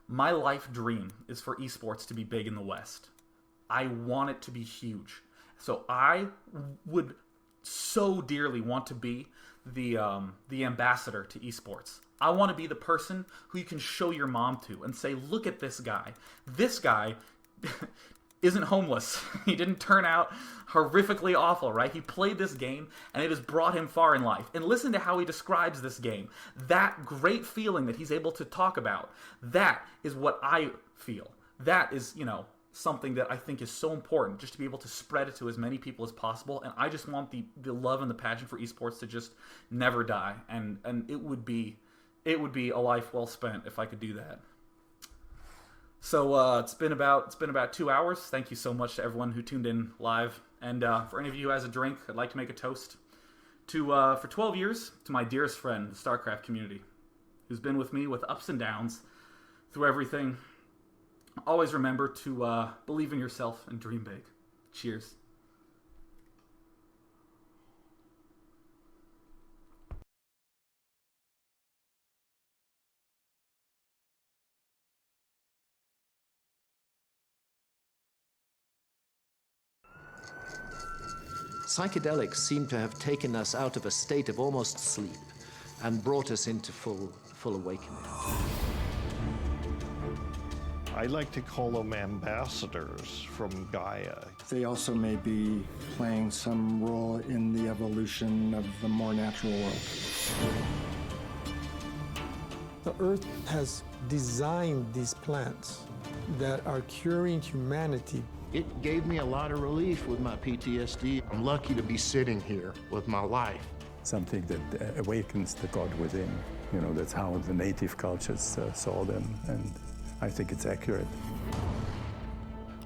My life dream is for esports to be big in the West. I want it to be huge. So I would so dearly want to be the ambassador to esports. I want to be the person who you can show your mom to and say, look at this guy. This guy isn't homeless. He didn't turn out horrifically awful, right? He played this game, and it has brought him far in life. And listen to how he describes this game. That great feeling that he's able to talk about, that is what I feel. That is, something that I think is so important, just to be able to spread it to as many people as possible. And I just want the love and the passion for esports to just never die. And it would be a life well spent if I could do that. So it's been about 2 hours. Thank you so much to everyone who tuned in live. And for any of you who has a drink, I'd like to make a toast to for 12 years to my dearest friend, the StarCraft community, who's been with me with ups and downs through everything. Always remember to believe in yourself and dream big. Cheers.
Psychedelics seem to have taken us out of a state of almost sleep and brought us into full awakening.
I like to call them ambassadors from Gaia.
They also may be playing some role in the evolution of the more natural world.
The Earth has designed these plants that are curing humanity.
It gave me a lot of relief with my PTSD. I'm lucky to be sitting here with my life.
Something that awakens the God within. That's how the native cultures saw them, and I think it's accurate.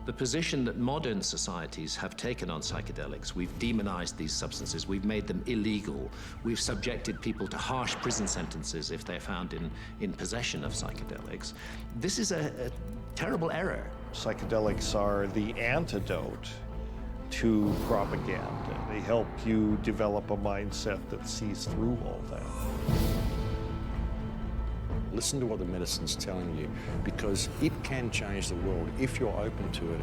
The position that modern societies have taken on psychedelics, we've demonized these substances, we've made them illegal, we've subjected people to harsh prison sentences if they're found in possession of psychedelics. This is a terrible error.
Psychedelics are the antidote to propaganda. They help you develop a mindset that sees through all that.
Listen to what the medicine's telling you, because it can change the world if you're open to it.